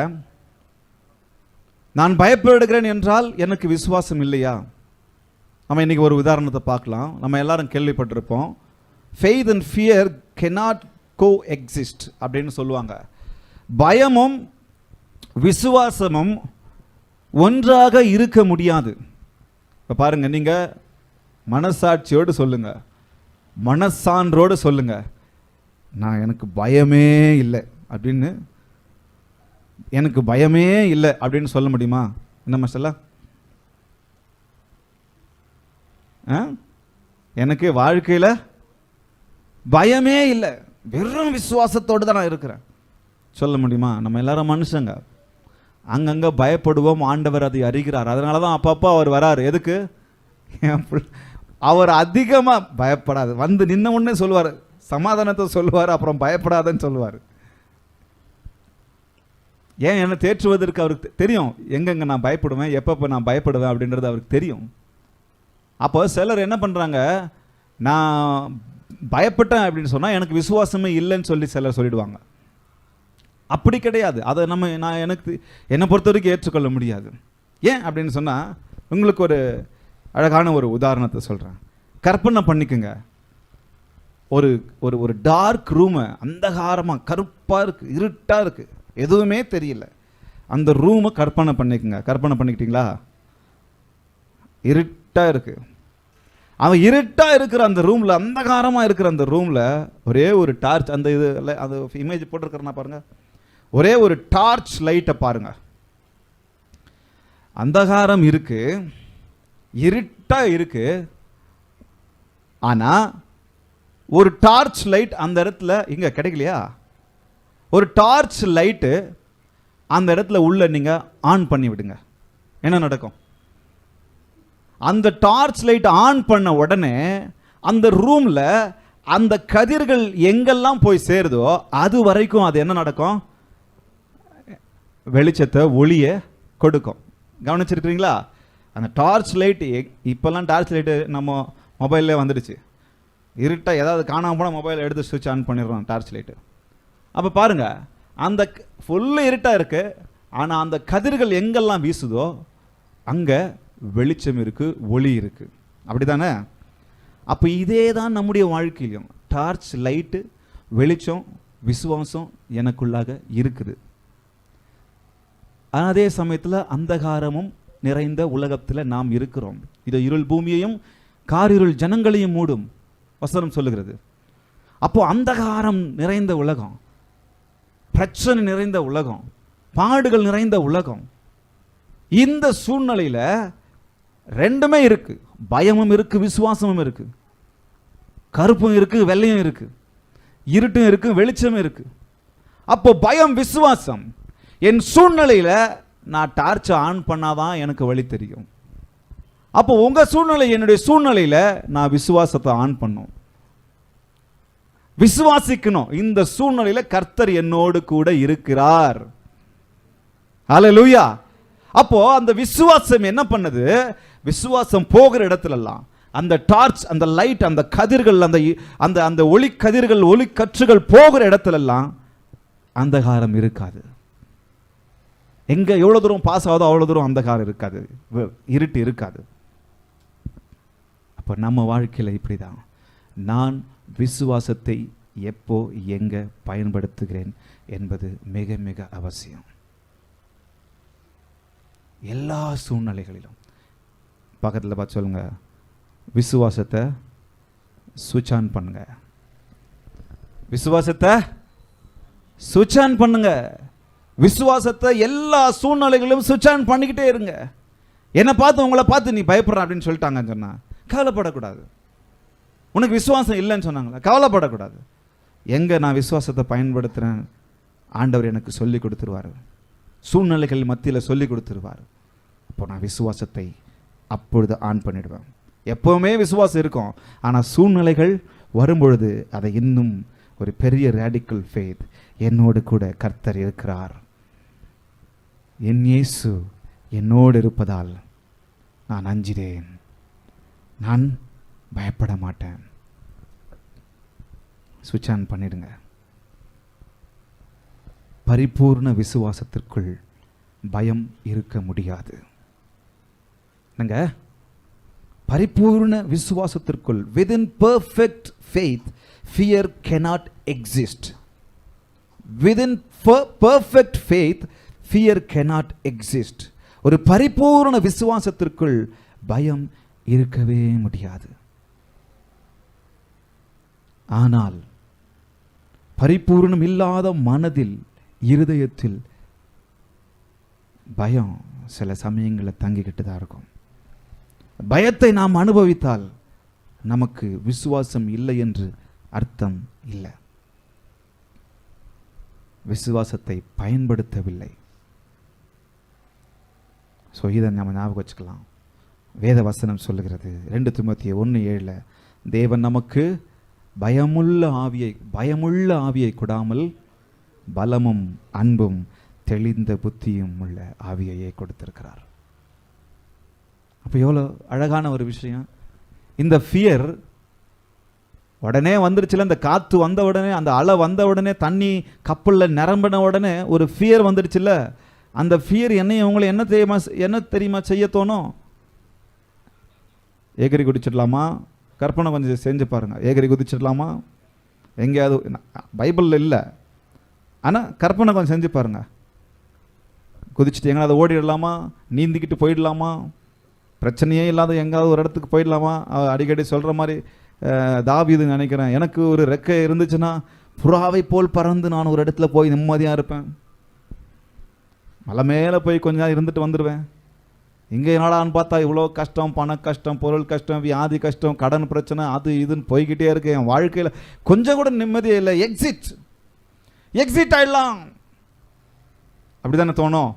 நான் பயப்படுகிறேன் என்றால் எனக்கு விசுவாசம் இல்லையா? நம்ம இன்னைக்கு ஒரு உதாரணத்தை பார்க்கலாம். நம்ம எல்லாரும் கேள்விப்பட்டிருப்போம், faith and fear cannot coexist அப்படின்னு சொல்லுவாங்க. பயமும் விசுவாசமும் ஒன்றாக இருக்க முடியாது. இப்போ பாருங்க, நீங்க மனசாட்சியோடு சொல்லுங்க, மனசான்றோடு சொல்லுங்க, நான் எனக்கு பயமே இல்லை அப்படின்னு, எனக்கு பயமே இல்லை அப்படின்னு சொல்ல முடியுமா? என்ன மசாலா? எனக்கு வாழ்க்கையில் பயமே இல்லை, வெறும் விசுவாசத்தோடு தான் நான் இருக்கிறேன் சொல்ல முடியுமா? நம்ம எல்லாரும் மனுஷங்க, அங்கங்கே பயப்படுவோம். ஆண்டவர் அதை அறிகிறார். அதனால தான் அப்பப்போ அவர் வராரு. எதுக்கு? அவர் அதிகமாக பயப்படாது, வந்து நின்ன உடனே சொல்லுவார், சமாதானத்தை சொல்லுவார், அப்புறம் பயப்படாதன்னு சொல்லுவார். ஏன் என்ன தேற்றுவதற்கு அவருக்கு தெரியும், எங்கெங்க நான் பயப்படுவேன், எப்பப்போ நான் பயப்படுவேன் அப்படின்றது அவருக்கு தெரியும். அப்போ சிலர் என்ன பண்ணுறாங்க, நான் பயப்பட்டேன் அப்படின்னு சொன்னால் எனக்கு விசுவாசமே இல்லைன்னு சொல்லி சிலர் சொல்லிடுவாங்க. அப்படி கிடையாது. அதை நான் என்னை பொறுத்த வரைக்கும் ஏற்றுக்கொள்ள முடியாது. ஏன் அப்படின்னு சொன்னால், உங்களுக்கு ஒரு அழகான ஒரு உதாரணத்தை சொல்கிறேன். கற்பனை பண்ணிக்கோங்க, ஒரு ஒரு ஒரு டார்க் ரூமு, அந்தகாரமாக கருப்பாக இருக்குது, இருட்டாக இருக்குது, எதுவுமே தெரியல. அந்த ரூமை கற்பனை பண்ணிக்கோங்க. கற்பனை பண்ணிக்கிட்டீங்களா? இருட்டாக இருக்கு. அவன் இருட்டாக இருக்கிற அந்த ரூமில், அந்தகாரமாக இருக்கிற அந்த ரூமில் ஒரே ஒரு டார்ச், அந்த இது அந்த இமேஜ் போட்டிருக்கிறேன்னா பாருங்க, ஒரே ஒரு டார்ச் லைட்டை பாருங்க. அந்தகாரம் இருக்கு, இருட்டாக இருக்கு, ஆனால் ஒரு டார்ச் லைட் அந்த இடத்துல இங்கே கிடைக்கலையா? ஒரு டார்ச் லைட்டு அந்த இடத்துல உள்ள நீங்கள் ஆன் பண்ணி விடுங்க, என்ன நடக்கும்? அந்த டார்ச் லைட் ஆன் பண்ண உடனே அந்த ரூமில் அந்த கதிர்கள் எங்கெல்லாம் போய் சேருதோ அது வரைக்கும் அது என்ன நடக்கும்? வெளிச்சத்தை, ஒளியை கொடுக்கும். கவனிச்சிருக்கிறீங்களா? அந்த டார்ச் லைட்டு, இப்போல்லாம் டார்ச் லைட்டு நம்ம மொபைல்லே வந்துடுச்சு. இருட்டாக ஏதாவது காணாமல் போனால் மொபைல் எடுத்து சுவிட்ச் ஆன் பண்ணிடுறோம் டார்ச் லைட்டு. அப்போ பாருங்கள், அந்த ஃபுல்லு இருட்டாக இருக்குது, ஆனால் அந்த கதிர்கள் எங்கெல்லாம் வீசுதோ அங்கே வெளிச்சம் இருக்குது, ஒளி இருக்குது. அப்படி தானே? அப்போ இதே தான் நம்முடைய வாழ்க்கையிலும். டார்ச் லைட்டு, வெளிச்சம், விசுவாசம் எனக்குள்ளாக இருக்குது. அதே சமயத்தில் அந்தகாரமும் நிறைந்த உலகத்தில் நாம் இருக்கிறோம். இது இருள் பூமியையும் காரிருள் ஜனங்களையும் மூடும் வசனம் சொல்லுகிறது. அப்போ அந்தகாரம் நிறைந்த உலகம், பிரச்சனை நிறைந்த உலகம், பாடுகள் நிறைந்த உலகம். இந்த சூழ்நிலையில் ரெண்டுமே இருக்கு. பயமும் இருக்கு, விசுவாசமும் இருக்கு. கருப்பும் இருக்கு, வெள்ளையும் இருக்கு. இருட்டும் இருக்கு, வெளிச்சமும் இருக்கு. அப்போ பயம், விசுவாசம். என் சூழ்நிலையில் நான் டார்ச் ஆன் பண்ணாதான் எனக்கு வழி தெரியும். அப்போ உங்க சூழ்நிலை, என்னுடைய சூழ்நிலையில் நான் விசுவாசத்தை ஆன் பண்ணும், விசுவாசிக்கணும். இந்த சூழ்நிலையில் கர்த்தர் என்னோடு கூட இருக்கிறார். ஹல்லேலூயா. அப்போ அந்த விசுவாசம் என்ன பண்ணுது? விசுவாசம் போகிற இடத்துலலாம் அந்த டார்ச், அந்த லைட், அந்த கதிர்கள், அந்த அந்த ஒளி கதிர்கள், ஒளி கற்றுகள் போகிற இடத்துலலாம் அந்தகாரம் இருக்காது. எங்க எவ்வளவு தூரம் பாஸ் ஆகுதோ அவ்வளவு தூரம் அந்தகாரம் இருக்காது, இருட்டு இருக்காது. அப்போ நம்ம வாழ்க்கையில் இப்படிதான். நான் விசுவாசத்தை எப்போ எங்க பயன்படுத்துகிறேன் என்பது மிக மிக அவசியம். எல்லா சூழ்நிலைகளிலும் பக்கத்தில் பார்த்து சொல்லுங்க, விசுவாசத்தை சுவிட்ச் ஆன் பண்ணுங்க. விசுவாசத்தை சுவிட்ச் ஆன் பண்ணுங்க. விசுவாசத்தை எல்லா சூழ்நிலைகளிலும் சுவிட்ச் ஆன் பண்ணிக்கிட்டே இருங்க. என்னை பார்த்து, உங்களை பார்த்து நீ பயப்படுற அப்படின்னு சொல்லிட்டாங்கன்னு சொன்னா கவலைப்படக்கூடாது. உனக்கு விசுவாசம் இல்லைன்னு சொன்னாங்களா, கவலைப்படக்கூடாது. எங்கே நான் விசுவாசத்தை பயன்படுத்துகிறேன், ஆண்டவர் எனக்கு சொல்லி கொடுத்துருவார். சூழ்நிலைகள் மத்தியில் சொல்லி கொடுத்துருவார். அப்போ நான் விசுவாசத்தை அப்பொழுது ஆன் பண்ணிடுவேன். எப்போவுமே விசுவாசம் இருக்கும், ஆனால் சூழ்நிலைகள் வரும்பொழுது அதை இன்னும் ஒரு பெரிய ரேடிக்கல் ஃபெய்த். என்னோடு கூட கர்த்தர் இருக்கிறார், என் இயேசு என்னோடு இருப்பதால் நான் அஞ்சினேன், நான் பயப்பட மாட்டேன். சுவிட்ச் ஆன் பண்ணிடுங்க. பரிபூர்ண விசுவாசத்திற்குள் பயம் இருக்க முடியாது. என்னங்க? பரிபூர்ண விசுவாசத்திற்குள், within perfect faith, fear cannot exist. Within perfect faith, fear cannot exist. ஒரு பரிபூர்ண விசுவாசத்திற்குள் பயம் இருக்கவே முடியாது. ஆனால் பரிபூர்ணம் இல்லாத மனதில், இருதயத்தில் பயம் சில சமயங்களில் தங்கிக்கிட்டு தான் இருக்கும். பயத்தை நாம் அனுபவித்தால் நமக்கு விசுவாசம் இல்லை என்று அர்த்தம் இல்லை. விசுவாசத்தை பயன்படுத்தவில்லை. ஸோ இதை நம்ம ஞாபகம் வச்சுக்கலாம். வேத வசனம் சொல்லுகிறது 2 தீமோத்தேயு 1:7, தேவன் நமக்கு பயமுள்ள ஆவியை கொடாமல் பலமும் அன்பும் தெளிந்த புத்தியும் உள்ள ஆவியையே கொடுத்திருக்கிறார். அப்போ எவ்வளோ அழகான ஒரு விஷயம். இந்த ஃபியர் உடனே வந்துருச்சுல, இந்த காற்று வந்த உடனே, அந்த அலை வந்த உடனே, தண்ணி கப்பலில் நிரம்பின உடனே ஒரு ஃபியர் வந்துடுச்சுல்ல. அந்த ஃபியர் என்னையும் உங்களை என்ன தெரியுமா செய்ய தோணும்? ஏகரி குதிச்சிடலாமா? கற்பனை கொஞ்சம் செஞ்சு பாருங்கள். ஏகரி குதிச்சிடலாமா? எங்கேயாவது பைபிளில் இல்லை, ஆனால் கற்பனை கொஞ்சம் செஞ்சு பாருங்கள். குதிச்சுட்டு எங்கேயாவது ஓடிடலாமா? நீந்திக்கிட்டு போயிடலாமா? பிரச்சனையே இல்லாத எங்காவது ஒரு இடத்துக்கு போயிடலாமா? அடிக்கடி சொல்கிற மாதிரி தாவீது நினைக்கிறேன், எனக்கு ஒரு ரெக்கை இருந்துச்சுன்னா புறாவை போல் பறந்து நான் ஒரு இடத்துல போய் நிம்மதியாக இருப்பேன். மலை மேலே போய் கொஞ்ச நேரம் இருந்துட்டு வந்துடுவேன். இங்கே என்னடான்னு பார்த்தா இவ்வளோ கஷ்டம், பண கஷ்டம், பொருள் கஷ்டம், வியாதி கஷ்டம், கடன் பிரச்சனை, அது இதுன்னு போய்கிட்டே இருக்கு. என் வாழ்க்கையில் கொஞ்சம் கூட நிம்மதியே இல்லை. எக்ஸிட் ஆயிடலாம், அப்படிதானே தோணும்.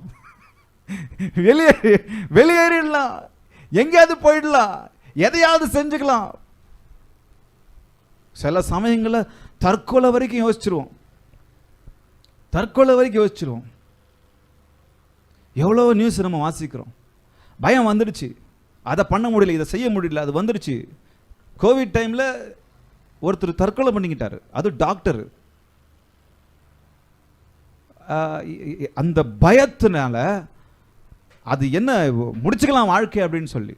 வெளியேறிடலாம், எங்கேயாவது போயிடலாம், எதையாவது செஞ்சுக்கலாம். சில சமயங்களில் தற்கொலை வரைக்கும் யோசிச்சிருவோம். எவ்வளோ நியூஸ் நம்ம வாசிக்கிறோம். பயம் வந்துடுச்சு, அதை பண்ண முடியல, இதை செய்ய முடியல, அது வந்துருச்சு. கோவிட் டைமில் ஒருத்தர் தற்கொலை பண்ணிக்கிட்டாரு, அது டாக்டர். அந்த பயத்தினால அது என்ன முடிச்சுக்கலாம் வாழ்க்கை அப்படின்னு சொல்லி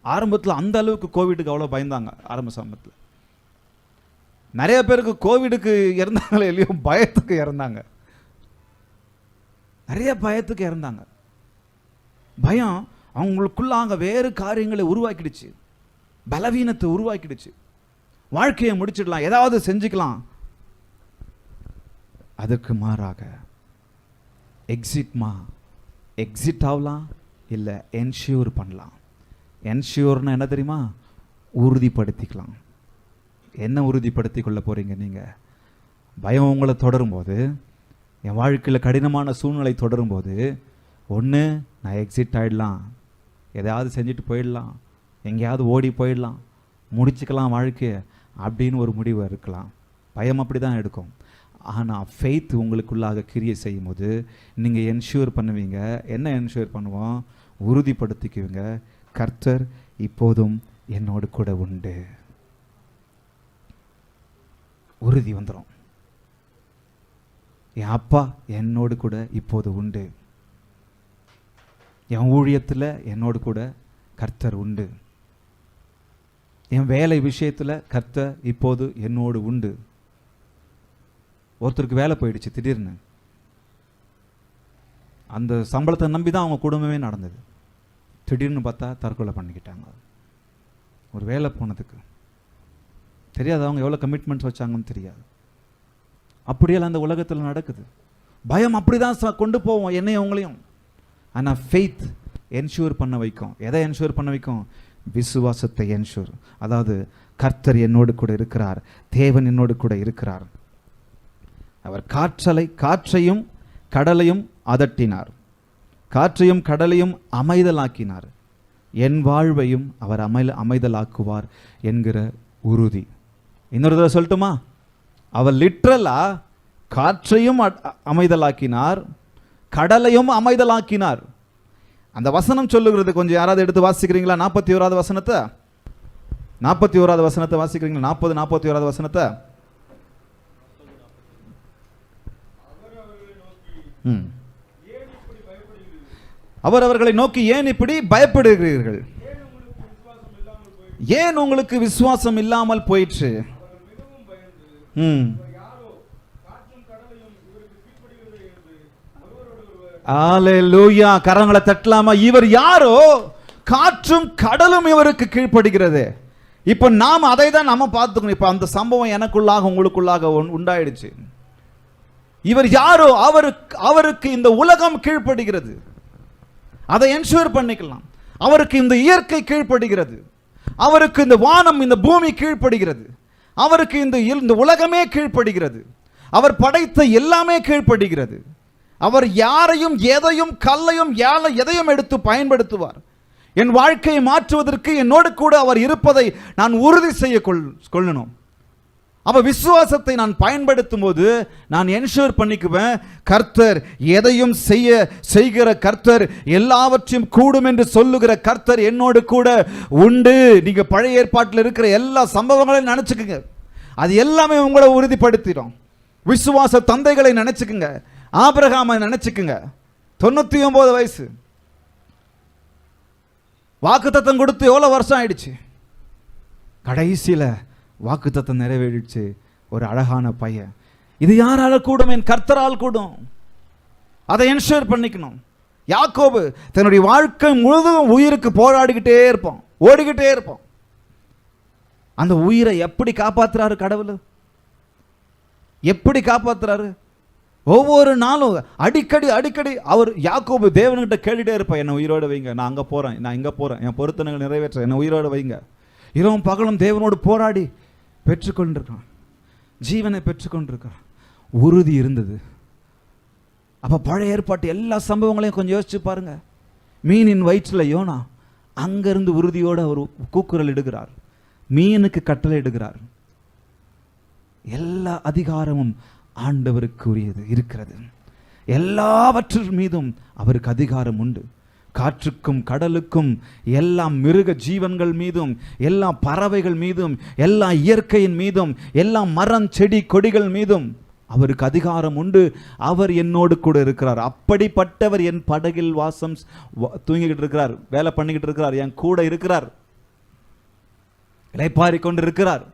ஆரம்பத்தில் அந்த அளவுக்கு கோவிடுக்கு அவ்வளோ பயந்தாங்க. ஆரம்ப சமயத்தில் நிறைய பேருக்கு கோவிடுக்கு இறந்தாங்களே இல்லையோ, பயத்துக்கு இறந்தாங்க. நிறைய பயத்துக்கு இறந்தாங்க. பயம் அவங்களுக்குள்ள அங்கே வேறு காரியங்களை உருவாக்கிடுச்சு, பலவீனத்தை உருவாக்கிடுச்சு. வாழ்க்கையை முடிச்சிடலாம், ஏதாவது செஞ்சுக்கலாம். அதற்கு மாறாக எக்ஸிட் ஆகலாம், இல்லை என்ஷூர் பண்ணலாம். என்ஷூர்னா என்ன தெரியுமா? உறுதிப்படுத்திக்கலாம். என்ன உறுதிப்படுத்தி கொள்ள போறீங்க நீங்க? பயம் உங்களை தொடரும்போது, என் வாழ்க்கையில் கடினமான சூழ்நிலை தொடரும்போது, ஒன்று நான் எக்ஸிட் ஆகிடலாம், எதையாவது செஞ்சுட்டு போயிடலாம், எங்கேயாவது ஓடி போயிடலாம், முடிச்சுக்கலாம் வாழ்க்கையை அப்படின்னு ஒரு முடிவு இருக்கலாம். பயம் அப்படி தான் எடுக்கும். ஆனால் ஃபெய்த் உங்களுக்குள்ளாக கிரியை செய்யும் போது நீங்கள் என்ஷூர் பண்ணுவீங்க. என்ன என்ஷூர் பண்ணுவோம்? உறுதிப்படுத்திக்குவீங்க, கர்த்தர் இப்போதும் என்னோடு கூட உண்டு. உறுதி வந்துடும். என் அப்பா என்னோடு கூட இப்போது உண்டு, என் ஊழியத்தில் என்னோடு கூட கர்த்தர் உண்டு, என் வேலை விஷயத்தில் கர்த்தர் இப்போது என்னோடு உண்டு. ஒருத்தருக்கு வேலை போயிடுச்சு திடீர்னு, அந்த சம்பளத்தை நம்பி தான் அவங்க குடும்பமே நடந்தது. திடீர்னு பார்த்தா தற்கொலை பண்ணிக்கிட்டாங்க. ஒரு வேலை போனதுக்கு தெரியாது அவங்க எவ்வளோ கமிட்மெண்ட்ஸ் வச்சாங்கன்னு தெரியாது. அப்படியெல்லாம் அந்த உலகத்தில் நடக்குது. பயம் அப்படி தான் கொண்டு போவோம் என்னையும் உங்களையும். ஆனால் ஃபெய்த் என்ஷூர் பண்ண வைக்கும். எதை என்ஷூர் பண்ண வைக்கும்? விசுவாசத்தை என்ஷூர். அதாவது கர்த்தர் என்னோடு கூட இருக்கிறார், தேவன் என்னோடு கூட இருக்கிறார். அவர் காற்றையும் கடலையும் அதட்டினார், காற்றையும் கடலையும் அமைதலாக்கினார், என் வாழ்வையும் அவர் அமைதலாக்குவார் என்கிற உறுதி. இன்னொரு தடவை சொல்லட்டுமா? அவர் லிட்ரலா காற்றையும் அமைதலாக்கினார், கடலையும் அமைதலாக்கினார். அந்த வசனம் சொல்லுகிறது. கொஞ்சம் யாராவது எடுத்து வாசிக்கிறீங்களா? 41வது வசனத்தை, 41வது வசனத்தை வாசிக்கிறீங்களா? 40, 41வது வசனத்தை. அவர் அவர்களை நோக்கி, ஏன் இப்படி பயப்படுகிறீர்கள்? ஏன் உங்களுக்கு விசுவாசம் இல்லாமல் போயிற்று? அல்லேலூயா. கரங்களை தட்டலாமா? இவர் யாரோ, காற்றும் கடலும் இவருக்கு கீழ்ப்படுகிறது. இப்ப நாம் அதை தான் நம்ம பார்த்துக்கணும். இப்ப அந்த சம்பவம் எனக்குள்ளாக உங்களுக்குள்ளாக உண்டாயிடுச்சு. இவர் யாரோ, அவருக்கு இந்த உலகம் கீழ்ப்படுகிறது, அதை என்ஷூர் பண்ணிக்கலாம். அவருக்கு இந்த இயற்கை கீழ்ப்படுகிறது, அவருக்கு இந்த வானம் இந்த பூமி கீழ்ப்படுகிறது, அவருக்கு இந்த உலகமே கீழ்ப்படுகிறது, அவர் படைத்த எல்லாமே கீழ்ப்படுகிறது. அவர் யாரையும் எதையும் கல்லையும் எதையும் எடுத்து பயன்படுத்துவார். என் வாழ்க்கையை மாற்றுவதற்கு என்னோடு கூட அவர் இருப்பதை நான் உறுதி செய்ய கொள்ளணும். அப்ப விசுவாசத்தை நான் பயன்படுத்தும் போது நான் என்ஷூர் பண்ணிக்குவேன், கர்த்தர் எதையும் செய்கிற கர்த்தர், எல்லாவற்றையும் கூடும் என்று சொல்லுகிற கர்த்தர் என்னோடு கூட உண்டு. நீங்க பழைய ஏற்பாட்டில் இருக்கிற எல்லா சம்பவங்களையும் நினைச்சுக்குங்க, அது எல்லாமே உங்களை உறுதிப்படுத்திடும். விசுவாச தந்தைகளை நினைச்சுக்குங்க, ஆபிரகாமை நினைச்சுக்குங்க. 99 வயசு, வாக்குத்தத்தம் கொடுத்து எவ்வளவு வருஷம் ஆயிடுச்சு, கடைசியில வாக்குத்தத்தம் நிறைவேறிடுச்சு. ஒரு அழகான பையன். இது யாரால கூடும்? என் கர்த்தரால் கூடும். அதை என்ஷூர் பண்ணிக்கணும். யாக்கோபு தன்னுடைய வாழ்க்கை முழுவதும் உயிருக்கு போராடிக்கிட்டே இருப்பான், ஓடிக்கிட்டே இருப்பான். அந்த உயிரை எப்படி காப்பாத்துறாரு கடவுள்? எப்படி காப்பாத்துறாரு? ஒவ்வொரு நாளும் அடிக்கடி அவர் யாக்கோபு தேவன்கிட்ட கேட்டுட்டே இருப்பான், என்னை உயிரோடு வைங்க, நான் அங்கே போகிறேன், நான் இங்கே போகிறேன், என் பொருத்தனைகள் நிறைவேற்ற என்னை உயிரோடு வைங்க. இரவும் பகலும் தேவனோடு போராடி பெற்றுக்கொண்டிருக்கான், ஜீவனை பெற்றுக்கொண்டிருக்கான். உறுதி இருந்தது. அப்போ பழைய ஏற்பாட்டு எல்லா சம்பவங்களையும் கொஞ்சம் யோசிச்சு பாருங்க. மீனின் வயிற்றில் யோனா, அங்கிருந்து உறுதியோடு அவர் கூக்குரல் இடுகிறார், மீனுக்கு கட்டளை இடுகிறார். எல்லா அதிகாரமும் ஆண்டவருக்கு உரியது இருக்கிறது. எல்லாவற்றின் மீதும் அவருக்கு அதிகாரம் உண்டு. காற்றுக்கும் கடலுக்கும் எல்லா மிருக ஜீவன்கள் மீதும் எல்லா பறவைகள் மீதும் எல்லா இயற்கையின் மீதும் எல்லா மரம் செடி கொடிகள் மீதும் அவருக்கு அதிகாரம் உண்டு. அவர் என்னோடு கூட இருக்கிறார். அப்படிப்பட்டவர் என் படகில் வாசம் தூங்கிக்கிட்டு இருக்கிறார், வேலை பண்ணிக்கிட்டு இருக்கிறார், என் கூட இருக்கிறார், இளைப்பாரி கொண்டு இருக்கிறார்.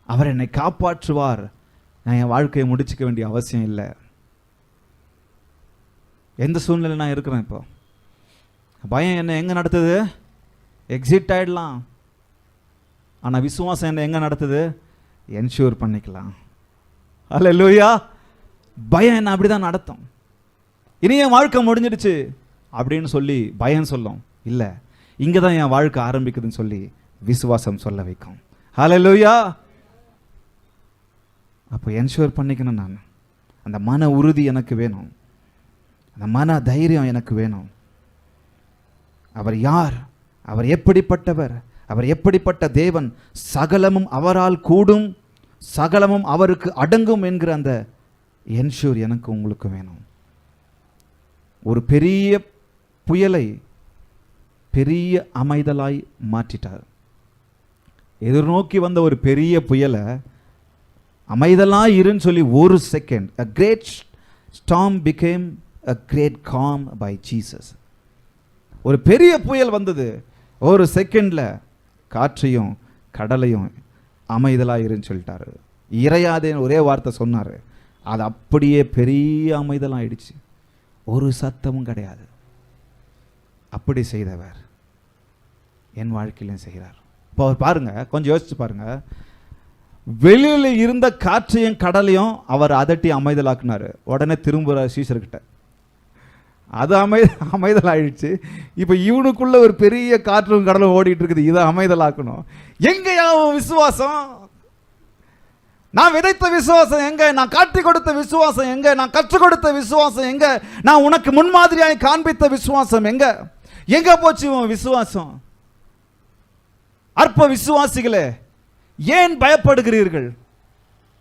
அவர் என்னை காப்பாற்றுவார். நான் என் வாழ்க்கையை முடிச்சுக்க வேண்டிய அவசியம் இல்லை. எந்த சூழ்நிலை நான் இருக்கிறேன் இப்போ? பயம் என்ன எங்கே நடத்துது? எக்ஸிட் ஆகிடலாம். ஆனால் விசுவாசம் என்ன எங்கே நடத்துது? என்ஷூர் பண்ணிக்கலாம். அல்லேலூயா. பயம் என்ன அப்படி தான் நடத்தும். இனி என் வாழ்க்கை முடிஞ்சிடுச்சு அப்படின்னு சொல்லி பயம் சொல்லும். இல்லை, இங்கே தான் என் வாழ்க்கை ஆரம்பிக்குதுன்னு சொல்லி விசுவாசம் சொல்ல வைக்கும். அல்லேலூயா. அப்போ என்ஷூர் பண்ணிக்கணும். நான் அந்த மன உறுதி எனக்கு வேணும், அந்த மன தைரியம் எனக்கு வேணும். அவர் யார்? அவர் எப்படிப்பட்டவர்? அவர் எப்படிப்பட்ட தேவன்? சகலமும் அவரால் கூடும், சகலமும் அவருக்கு அடங்கும் என்கிற அந்த என்ஷூர் எனக்கு உங்களுக்கு வேணும். ஒரு பெரிய புயலை பெரிய அமைதலாய் மாற்றிட்டார். எதிர்நோக்கி வந்த ஒரு பெரிய புயலை அமைதலாய் இருன்னு சொல்லி ஒரு second, a great storm became a great calm by Jesus. ஒரு பெரிய புயல் வந்தது, ஒரு செகண்ட்ல காற்றையும் கடலையும் அமைதலாக இருன்னு சொல்லிட்டாரு. இறையாதேன்னு ஒரே வார்த்தை சொன்னார், அது அப்படியே பெரிய அமைதலாயிடுச்சு, ஒரு சத்தமும் கிடையாது. அப்படி செய்தவர் என் வாழ்க்கையிலும் செய்கிறார். இப்போ அவர் பாருங்க, கொஞ்சம் யோசிச்சு பாருங்க. வெளியில் இருந்த காற்றையும் கடலையும் அவர் அதட்டி அமைதலாக்குனாரு. உடனே திரும்புகிற சீசர்கிட்ட அது அமைதல் ஆயிடுச்சு. இப்போ இவனுக்குள்ள ஒரு பெரிய காற்றும் கடலும் ஓடிட்டு இருக்குது, இதை அமைதலாக்கணும். எங்கயா விசுவாசம்? நான் விதைத்த விசுவாசம் எங்க? நான் காட்டி கொடுத்த விசுவாசம் எங்க? நான் கற்றுக் கொடுத்த விசுவாசம் எங்க? நான் உனக்கு முன்மாதிரியாய் காண்பித்த விசுவாசம் எங்க? எங்க போச்சு உன் விசுவாசம்? அற்ப விசுவாசிகளே, ஏன் பயப்படுகிறீர்கள்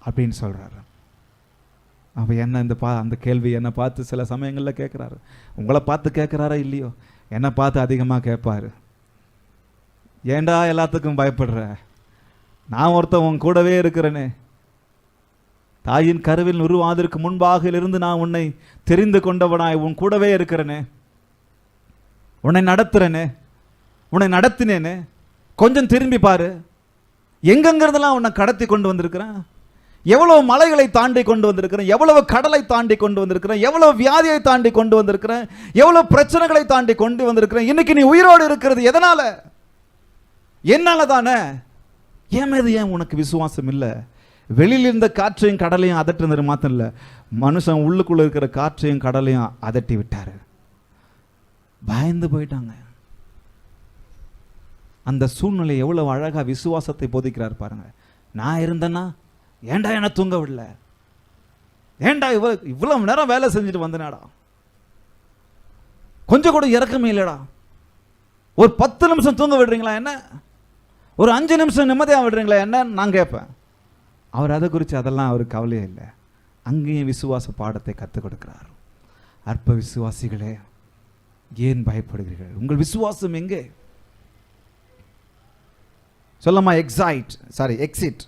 அப்படின்னு சொல்றாரு. அப்ப என்ன அந்த கேள்வி என்னை பார்த்து சில சமயங்களில் கேட்குறாரு. உங்களை பார்த்து கேட்குறாரா இல்லையோ, என்னை பார்த்து அதிகமாக கேட்பாரு. ஏண்டா எல்லாத்துக்கும் பயப்படுற? நான் ஒருத்தன் உன் கூடவே இருக்கிறேனே. தாயின் கருவில் உருவாவதற்கு முன்பாக இருந்து நான் உன்னை தெரிந்து கொண்டவனாய் உன் கூடவே இருக்கிறேனே, உன்னை நடத்துறேனே, உன்னை நடத்தினேனே. கொஞ்சம் திரும்பி பாரு, எங்கெங்கிறதெல்லாம் உன்னை கடத்தி கொண்டு வந்திருக்கிறேன். எவ்வளவு மலைகளை தாண்டி கொண்டு வந்திருக்கிறேன், எவ்வளவு கடலை தாண்டி கொண்டு வந்திருக்கிறேன், எவ்வளவு வியாதியை தாண்டி கொண்டு வந்திருக்கிறேன், எவ்வளவு பிரச்சனைகளை தாண்டி கொண்டு வந்திருக்கிறேன். இன்னைக்கு நீ உயிரோடு இருக்கிறது எதனால? என்னால தானே. ஏன் மீது ஏன் உனக்கு விசுவாசம் இல்லை? வெளியில் இருந்த காற்றையும் கடலையும் அதட்டுனது மாத்திரம் இல்லை, மனுஷன் உள்ளுக்குள்ள இருக்கிற காற்றையும் கடலையும் அதட்டி விட்டாரு. பயந்து போயிட்டாங்க. அந்த சூழ்நிலை எவ்வளவு அழகா விசுவாசத்தை போதிக்கிறார் பாருங்க. நான் இருந்தேன்னா ஏண்டா என்ன தூங்க விடல? ஏண்டா இவ்வளவு நேரம் வேலை செஞ்சுட்டு வந்தனாடா, கொஞ்சம் கூட இறக்கமே இல்லடா. ஒரு 10 நிமிஷம் தூங்க விடுறீங்களா என்ன? ஒரு 5 நிமிஷம் நிம்மதியாக விடுறீங்களா என்ன? நான் கேட்பேன். அவர் அதை குறித்து அதெல்லாம் அவருக்கு கவலையே இல்லை. அங்கேயும் விசுவாச பாடத்தை கற்றுக் கொடுக்கிறார். அற்ப விசுவாசிகளே, ஏன் பயப்படுகிறீர்கள்? உங்கள் விசுவாசம் எங்கே? சொல்லமா? Exit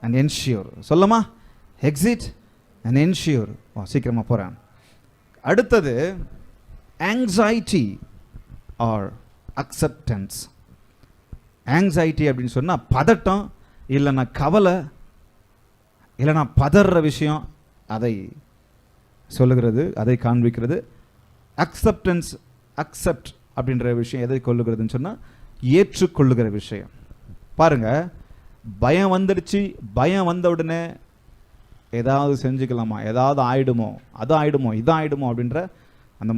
and ensure. சொல்லமா? Exit and ensure. சீக்கிரமா போறேன். அடுத்தது ஆங்ஸைட்டி ஆர் அக்செப்டன்ஸ். ஆங்ஸைட்டி அப்படின்னு சொன்னா பதட்டம், இல்லைன்னா கவலை, இல்லைன்னா பதற விஷயம், அதை சொல்லுகிறது, அதை காண்பிக்கிறது. அக்செப்டன்ஸ், அக்செப்ட் அப்படின்ற விஷயம் எதை கொள்ளுகிறதுன்னு சொன்னா ஏற்றுக்கொள்ளுகிற விஷயம். பாருங்க, பயம் வந்துடுச்சு, பயம் வந்த உடனே ஏதாவது செஞ்சுக்கலாமா, ஏதாவது ஆயிடுமோ, அது ஆயிடுமோ, இது ஆயிடுமோ அப்படின்ற அந்த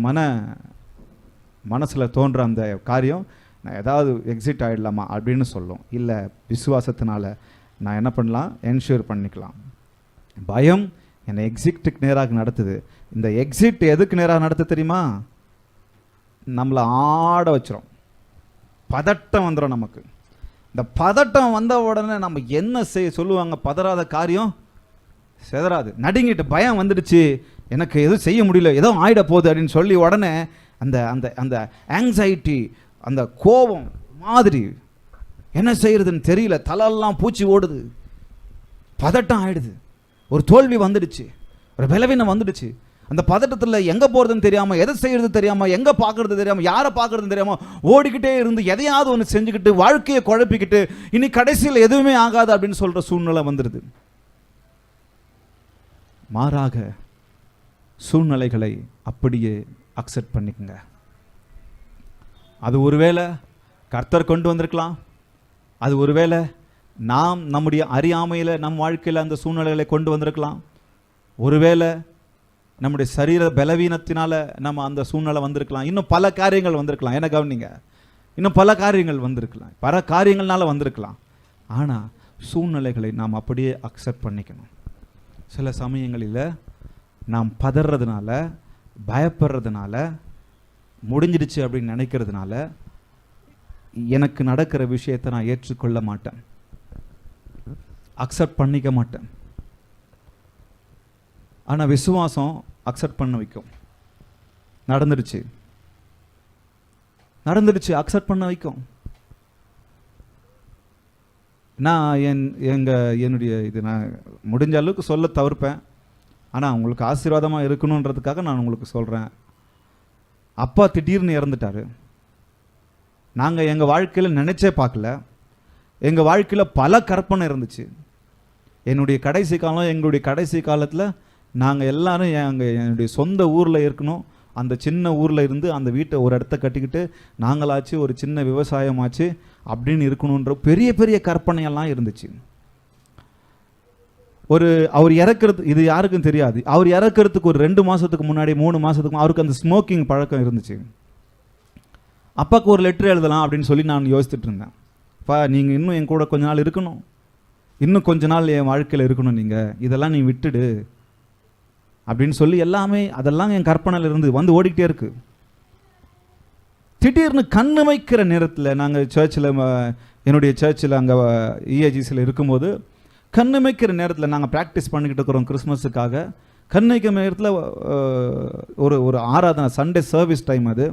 மனசில் தோன்ற அந்த காரியம், நான் ஏதாவது எக்ஸிட் ஆகிடலாமா அப்படின்னு சொல்லும். இல்லை, விசுவாசத்தினால நான் என்ன பண்ணலாம்? என்ஷூர் பண்ணிக்கலாம். பயம் என்னை எக்ஸிட்டுக்கு நேராக நடத்துது. இந்த எக்ஸிட் எதுக்கு நேராக நடத்து தெரியுமா? நம்மளை ஆட வச்சிரும், பதட்டம் வந்துடும் நமக்கு. இந்த பதட்டம் வந்த உடனே நம்ம என்ன சொல்லுவாங்க? பதறாத காரியம் செதறாது. நடுங்கிட்டு பயம் வந்துடுச்சு, எனக்கு எதுவும் செய்ய முடியல, ஏதோ ஆயிட போகுது அப்படின்னு சொல்லி உடனே அந்த அந்த அந்த ஆங்ஸைட்டி, அந்த கோபம் மாதிரி, என்ன செய்யறதுன்னு தெரியல, தலையெல்லாம் பூச்சி ஓடுது, பதட்டம் ஆயிடுது, ஒரு தோல்வி வந்துடுச்சு, ஒரு பலவீனம் வந்துடுச்சு. அந்த பதட்டத்தில் எங்கே போகிறதுன்னு தெரியாமல், எதை செய்கிறது தெரியாமல், எங்கே பார்க்குறது தெரியாமல், யாரை பார்க்குறதுன்னு தெரியாமல் ஓடிக்கிட்டே இருந்து எதையாவது ஒன்று செஞ்சுக்கிட்டு வாழ்க்கையை குழப்பிக்கிட்டு இனி கடைசியில் எதுவுமே ஆகாது அப்படின்னு சொல்கிற சூழ்நிலை வந்துடுது. மாறாக சூழ்நிலைகளை அப்படியே அக்செப்ட் பண்ணிக்கங்க. அது ஒருவேளை கர்த்தர் கொண்டு வந்திருக்கலாம், அது ஒருவேளை நாம் நம்முடைய அறியாமையில் நம் வாழ்க்கையில் அந்த சூழ்நிலைகளை கொண்டு வந்திருக்கலாம், ஒருவேளை நம்முடைய சரீர பலவீனத்தினால நம்ம அந்த சூழ்நிலை வந்திருக்கலாம், இன்னும் பல காரியங்கள் வந்திருக்கலாம். என்ன கவனிங்க, இன்னும் பல காரியங்கள் வந்திருக்கலாம், பல காரியங்கள்னால வந்திருக்கலாம். ஆனால் சூழ்நிலைகளை நாம் அப்படியே அக்செப்ட் பண்ணிக்கணும். சில சமயங்களில் நாம் பதறதுனால, பயப்படுறதுனால, முடிஞ்சிடுச்சு அப்படின்னு நினைக்கிறதுனால எனக்கு நடக்கிற விஷயத்தை நான் ஏற்றுக்கொள்ள மாட்டேன், அக்செப்ட் பண்ணிக்க மாட்டேன். ஆனால் விசுவாசம் அக்செப்ட் பண்ண வைக்கும். நடந்துடுச்சு அக்செப்ட் பண்ண வைக்கும். நான் என்னுடைய இது நான் முடிஞ்ச அளவுக்கு சொல்ல தவிர்ப்பேன், ஆனால் உங்களுக்கு ஆசீர்வாதமாக இருக்கணுன்றதுக்காக நான் உங்களுக்கு சொல்கிறேன். அப்பா திடீர்னு இறந்துட்டார். நாங்கள் எங்கள் வாழ்க்கையில் நினச்சே பார்க்கல. எங்கள் வாழ்க்கையில் பல கற்பனை இருந்துச்சு. எங்களுடைய கடைசி காலத்தில் நாங்கள் எல்லாரும் என்னுடைய சொந்த ஊரில் இருக்கணும், அந்த சின்ன ஊரில் இருந்து அந்த வீட்டை ஒரு இடத்த கட்டிக்கிட்டு நாங்களாச்சு ஒரு சின்ன விவசாயமாச்சு அப்படின்னு இருக்கணுன்ற பெரிய பெரிய கற்பனையெல்லாம் இருந்துச்சு. அவர் இறக்கிறது இது யாருக்கும் தெரியாது. அவர் இறக்கிறதுக்கு ஒரு 2 மாதத்துக்கு முன்னாடி 3 மாதத்துக்கு அவருக்கு அந்த ஸ்மோக்கிங் பழக்கம் இருந்துச்சு. அப்பாவுக்கு ஒரு லெட்டர் எழுதலாம் அப்படின்னு சொல்லி நான் யோசிச்சுட்டு இருந்தேன். நீங்கள் இன்னும் என் கூட கொஞ்ச நாள் இருக்கணும், இன்னும் கொஞ்ச நாள் என் வாழ்க்கையில் இருக்கணும், நீங்கள் இதெல்லாம் நீ விட்டுடு அப்படின்னு சொல்லி எல்லாமே அதெல்லாம் என் கற்பனையில் இருந்து வந்து ஓடிக்கிட்டே இருக்கு. திடீர்னு கண்ணு வைக்கிற நேரத்தில் நாங்கள் சர்ச்சில், என்னுடைய சர்ச்சில் அங்கே இஏஜிசியில் இருக்கும்போது கண்ணு வைக்கிற நேரத்தில் நாங்கள் ப்ராக்டிஸ் பண்ணிக்கிட்டு இருக்கிறோம் கிறிஸ்மஸுக்காக. கண்ணு வைக்கிற நேரத்தில் ஒரு ஆராதனை, சண்டே சர்வீஸ் டைம், அது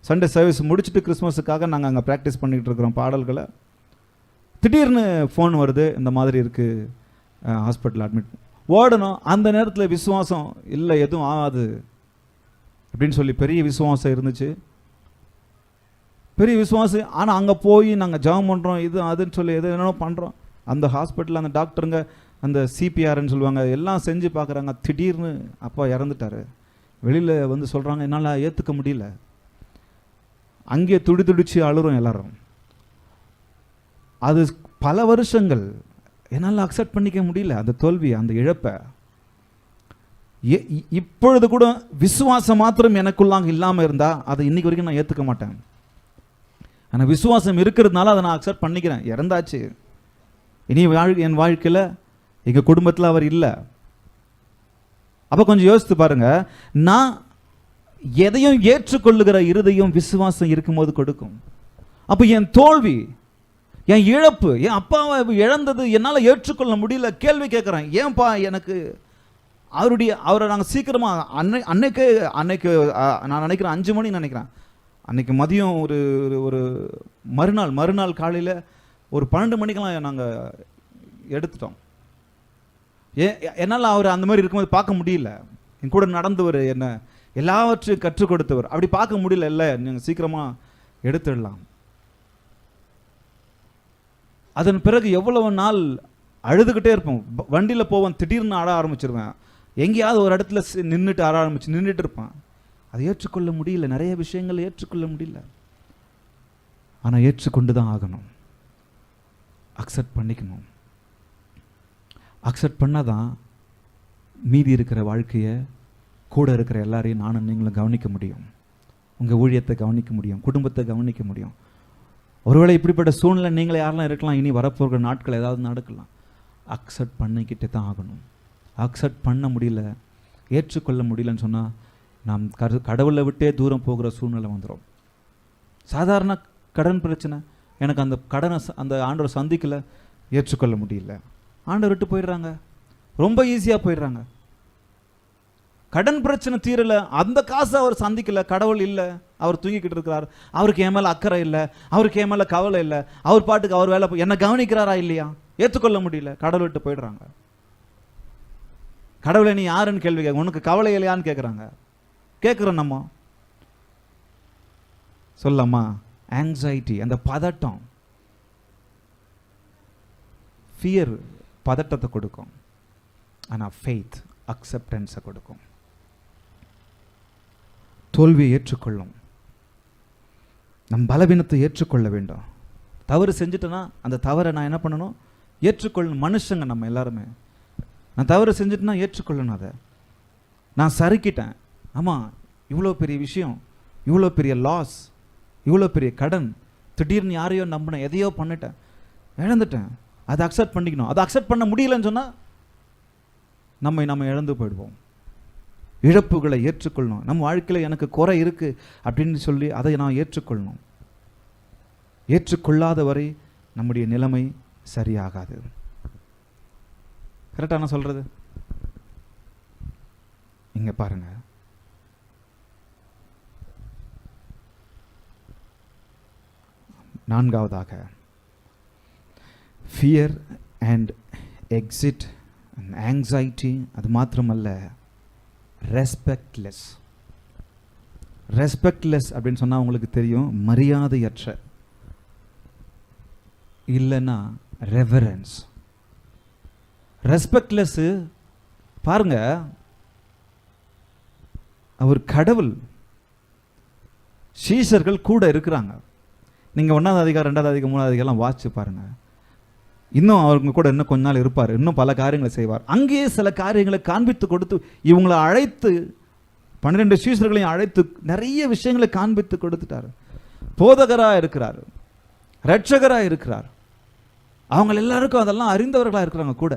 சண்டே சர்வீஸ் முடிச்சுட்டு கிறிஸ்மஸுக்காக நாங்கள் அங்கே ப்ராக்டிஸ் பண்ணிக்கிட்டு இருக்கிறோம் பாடல்களை. திடீர்னு ஃபோன் வருது, இந்த மாதிரி இருக்குது, ஹாஸ்பிட்டல் அட்மிட், ஓடணும். அந்த நேரத்தில் விசுவாசம் இல்லை, எதுவும் ஆகாது அப்படின்னு சொல்லி பெரிய விசுவாசம் இருந்துச்சு, பெரிய விசுவாசம். ஆனால் அங்கே போய் நாங்கள் ஜெபம் பண்ணுறோம், இது அதுன்னு சொல்லி எது என்னென்ன பண்ணுறோம். அந்த ஹாஸ்பிட்டலில் அந்த டாக்டருங்க அந்த சிபிஆர்ன்னு சொல்லுவாங்க, எல்லாம் செஞ்சு பார்க்குறாங்க. திடீர்னு அப்பா இறந்துட்டார். வெளியில் வந்து சொல்கிறாங்க, என்னால் ஏற்றுக்க முடியல. அங்கே துடிச்சு அழுறோம் எல்லாரும். அது பல வருஷங்கள் என்னால் அக்செப்ட் பண்ணிக்க முடியல அந்த தோல்வி, அந்த இழப்பை. இப்பொழுது கூட விசுவாசம் மாத்திரம் எனக்குள்ளாங்க இல்லாமல் இருந்தால் அதை இன்னைக்கு வரைக்கும் நான் ஏற்றுக்க மாட்டேன். ஆனால் விசுவாசம் இருக்கிறதுனால அதை நான் அக்செப்ட் பண்ணிக்கிறேன். இறந்தாச்சு, இனி என் வாழ்க்கையில் எங்கள் குடும்பத்தில் அவர் இல்லை. அப்போ கொஞ்சம் யோசித்து பாருங்க, நான் எதையும் ஏற்றுக்கொள்ளுகிற இருதயம் விசுவாசம் இருக்கும்போது கொடுக்கும். அப்போ என் தோல்வி, என் இழப்பு, என் அப்பாவை இழந்தது என்னால் ஏற்றுக்கொள்ள முடியல. கேள்வி கேட்குறேன், ஏன்பா எனக்கு அவரை நாங்கள் சீக்கிரமாக அன்னைக்கு நான் நினைக்கிறேன் 5 மணி நினைக்கிறேன், அன்னைக்கு மதியம் ஒரு மறுநாள் காலையில் ஒரு 12 மணிக்கெல்லாம் நாங்கள் எடுத்துட்டோம். என்னால் அவர் அந்த மாதிரி இருக்கும்போது பார்க்க முடியல. என் கூட நடந்தவர், என்ன எல்லாவற்றையும் கற்றுக் கொடுத்தவர், அப்படி பார்க்க முடியல. இல்லை, நீங்கள் சீக்கிரமாக எடுத்துடலாம். அதன் பிறகு எவ்வளவு நாள் அழுதுகிட்டே இருப்போம். வண்டியில் போவேன், திடீர்னு அழ ஆரம்பிச்சிருவேன். எங்கேயாவது ஒரு இடத்துல நின்றுட்டு இருப்பேன். அதை ஏற்றுக்கொள்ள முடியல. நிறைய விஷயங்கள் ஏற்றுக்கொள்ள முடியல. ஆனால் ஏற்றுக்கொண்டு தான் ஆகணும். அக்செப்ட் பண்ணிக்கணும். அக்செப்ட் பண்ணாதான் மீதி இருக்கிற வாழ்க்கையை, கூட இருக்கிற எல்லாரையும் நானும் நீங்களும் கவனிக்க முடியும். உங்கள் ஊழியத்தை கவனிக்க முடியும், குடும்பத்தை கவனிக்க முடியும். ஒருவேளை இப்படிப்பட்ட சூழ்நிலை நீங்களே யாரெல்லாம் இருக்கலாம், இனி வரப்போகிற நாட்கள் ஏதாவது நடக்கலாம். அக்செப்ட் பண்ணிக்கிட்டே தான் ஆகணும். அக்செப்ட் பண்ண முடியல, ஏற்றுக்கொள்ள முடியலன்னு சொன்னால் நாம் கடவுளை விட்டே தூரம் போகிற சூழ்நிலை வந்துடும். சாதாரண கடன் பிரச்சனை, எனக்கு அந்த கடனை அந்த ஆண்டவர் சந்திக்கலை, ஏற்றுக்கொள்ள முடியல, ஆண்டவர் விட்டு போயிடுறாங்க, ரொம்ப ஈஸியாக போயிடுறாங்க. கடன் பிரச்சனை தீரலை, அந்த காசை அவர் சந்திக்கலை, கடவுள் இல்லை, அவர் தூங்கிக்கிட்டு இருக்கிறார், அவருக்கு என் மேலே அக்கறை இல்லை, அவருக்கு என் மேலே கவலை இல்லை, அவர் பாட்டுக்கு அவர் வேலை என்னை கவனிக்கிறாரா இல்லையா, ஏற்றுக்கொள்ள முடியல, கடவுள் விட்டு போயிடுறாங்க. கடவுளை நீ யாருன்னு கேள்வி கேட்க, உனக்கு கவலை இல்லையான்னு கேட்குறாங்க. கேட்குறோம் நம்ம, சொல்லலாமா? ஆங்ஸைட்டி, அந்த பதட்டம், ஃபியர் பதட்டத்தை கொடுக்கும், ஆனால் ஃபெய்த் அக்செப்டன்ஸை கொடுக்கும். தோல்வியை ஏற்றுக்கொள்ளும், நம் பலவீனத்தை ஏற்றுக்கொள்ள வேண்டும். தவறு செஞ்சுட்டேன்னா அந்த தவறை நான் என்ன பண்ணணும்? ஏற்றுக்கொள்ளணும். மனுஷங்க நம்ம எல்லாருமே, நான் தவறு செஞ்சுட்டேன்னா ஏற்றுக்கொள்ளணும். அதை நான் சறுக்கிட்டேன், ஆமாம், இவ்வளோ பெரிய விஷயம், இவ்வளோ பெரிய லாஸ், இவ்வளோ பெரிய கடன், திடீர்னு யாரையோ நம்பினேன், எதையோ பண்ணிட்டேன், இழந்துட்டேன், அதை அக்செப்ட் பண்ணிக்கணும். அதை அக்செப்ட் பண்ண முடியலன்னு சொன்னால் நம்ம இழந்து போயிடுவோம். இழப்புகளை ஏற்றுக்கொள்ளணும். நம்ம வாழ்க்கையில் எனக்கு குறை இருக்குது அப்படின்னு சொல்லி அதை நான் ஏற்றுக்கொள்ளணும். ஏற்றுக்கொள்ளாத வரை நம்முடைய நிலைமை சரியாகாது. கரெக்டாக நான் சொல்கிறது? இங்கே பாருங்க, நான்காவதாக fear and exit and anxiety. அது மாத்திரமல்ல, ரெஸ்பெக்ட்லெஸ். ரெஸ்பெக்ட்லெஸ் அப்படின்னு சொன்னால் உங்களுக்கு தெரியும், மரியாதையற்ற, இல்லைன்னா ரெவரன்ஸ். ரெஸ்பெக்ட்லெஸ்ஸு பாருங்க, அவர் கடவுள், சீஷர்கள் கூட இருக்கிறாங்க. நீங்கள் 1ஆவது அதிகாரம் 2ஆவது அதிகாரம் 3ஆவது அதிகாரம் வாசிச்சு பாருங்க. இன்னும் அவங்க கூட இன்னும் கொஞ்ச நாள் இருப்பார், இன்னும் பல காரியங்களை செய்வார். அங்கேயே சில காரியங்களை காண்பித்து கொடுத்து, இவங்களை அழைத்து 12 சீஷர்களையும் அழைத்து நிறைய விஷயங்களை காண்பித்து கொடுத்துட்டார். போதகராக இருக்கிறார், இரட்சகராக இருக்கிறார், அவங்க எல்லாருக்கும் அதெல்லாம் அறிந்தவர்களாக இருக்கிறாங்க கூட.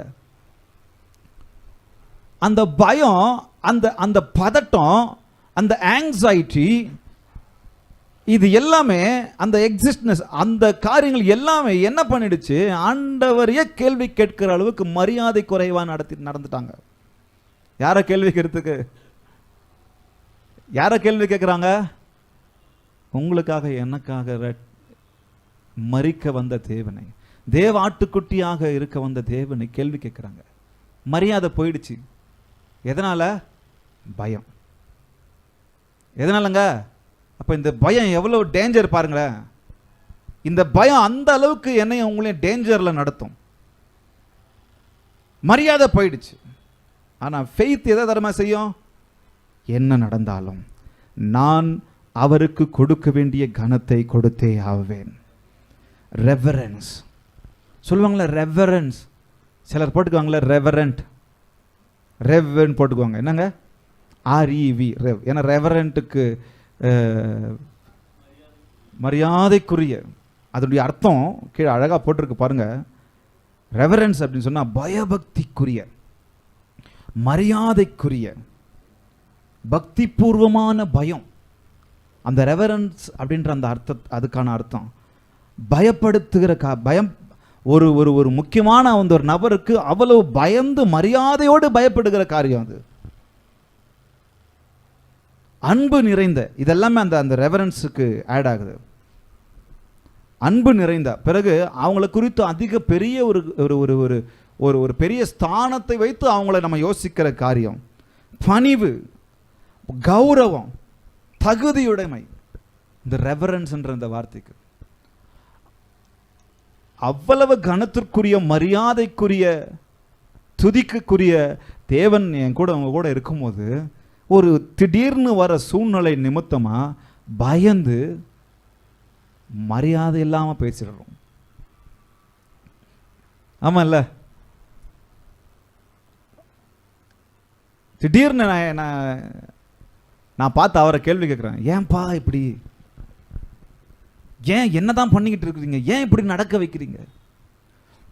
அந்த பயம், அந்த பதட்டம், அந்த ஆங்ஸைட்டி, இது எல்லாமே, அந்த எக்ஸிஸ்ட்னஸ், அந்த காரியங்கள் எல்லாமே என்ன பண்ணிடுச்சு? ஆண்டவரையே கேள்வி கேட்கிற அளவுக்கு மரியாதை குறைவா நடந்துட்டாங்க. யாரை கேள்வி கேட்கறதுக்கு? யாரை கேள்வி கேட்குறாங்க? உங்களுக்காக எனக்காக மரிக்க வந்த தேவனை, தேவ ஆட்டுக்குட்டியாக இருக்க வந்த தேவனை கேள்வி கேட்குறாங்க. மரியாதை போயிடுச்சு. எதனால? பயம். எதனாலங்க? அப்போ இந்த பயம் எவ்வளோ டேஞ்சர் பாருங்களேன். இந்த பயம் அந்த அளவுக்கு என்னையும் உங்களையும் டேஞ்சரில் நடத்தும். மரியாதை போயிடுச்சு. ஆனால் ஃபெய்த் எதை தரமா செய்யும்? என்ன நடந்தாலும் நான் அவருக்கு கொடுக்க வேண்டிய கனத்தை கொடுத்தே ஆவேன். ரெவரன்ஸ் சொல்லுவாங்களே, ரெவரன்ஸ். சிலர் போட்டுக்குவாங்களே ரெவரண்ட், ரெவன் போட்டுக்குவாங்க. என்னங்க? REV, rev. ஏன்னா ரெவரண்ட்டுக்கு மரியாதைக்குரிய, அதனுடைய அர்த்தம் கீழே அழகாக போட்டிருக்கு பாருங்க. ரெவரன்ஸ் அப்படின்னு சொன்னால் பயபக்திக்குரிய, மரியாதைக்குரிய, பக்தி பூர்வமான பயம். அந்த ரெவரன்ஸ் அப்படின்ற அந்த அதுக்கான அர்த்தம் பயப்படுத்துகிற பயம். ஒரு ஒரு ஒரு முக்கியமான ஒரு நபருக்கு அவ்வளவு பயந்து மரியாதையோடு பயப்படுகிற காரியம் அது. அன்பு நிறைந்த, இதெல்லாமே அந்த ரெவரன்ஸுக்கு ஆட் ஆகுது. அன்பு நிறைந்த பிறகு அவங்கள குறித்து அதிக பெரிய ஒரு ஒரு ஒரு ஒரு பெரிய ஸ்தானத்தை வைத்து அவங்கள நம்ம யோசிக்கிற காரியம். பணிவு, கௌரவம், தகுதியுடைமை. இந்த ரெவரன்ஸ் என்ற இந்த வார்த்தைக்கு அவ்வளவு கனத்திற்குரிய, மரியாதைக்குரிய, துதிக்குரிய தேவன் என் கூட அவங்க கூட இருக்கும்போது ஒரு திடீர்னு வர சூழ்நிலை நிமித்தமா பயந்து மரியாதை இல்லாம பேசிடுறோம். ஆமா இல்ல? திடீர்னு நான் பார்த்து அவரை கேள்வி கேட்குறேன், ஏன்பா இப்படி, ஏன் என்னதான் பண்ணிக்கிட்டு இருக்கிறீங்க, ஏன் இப்படி நடக்க வைக்கிறீங்க?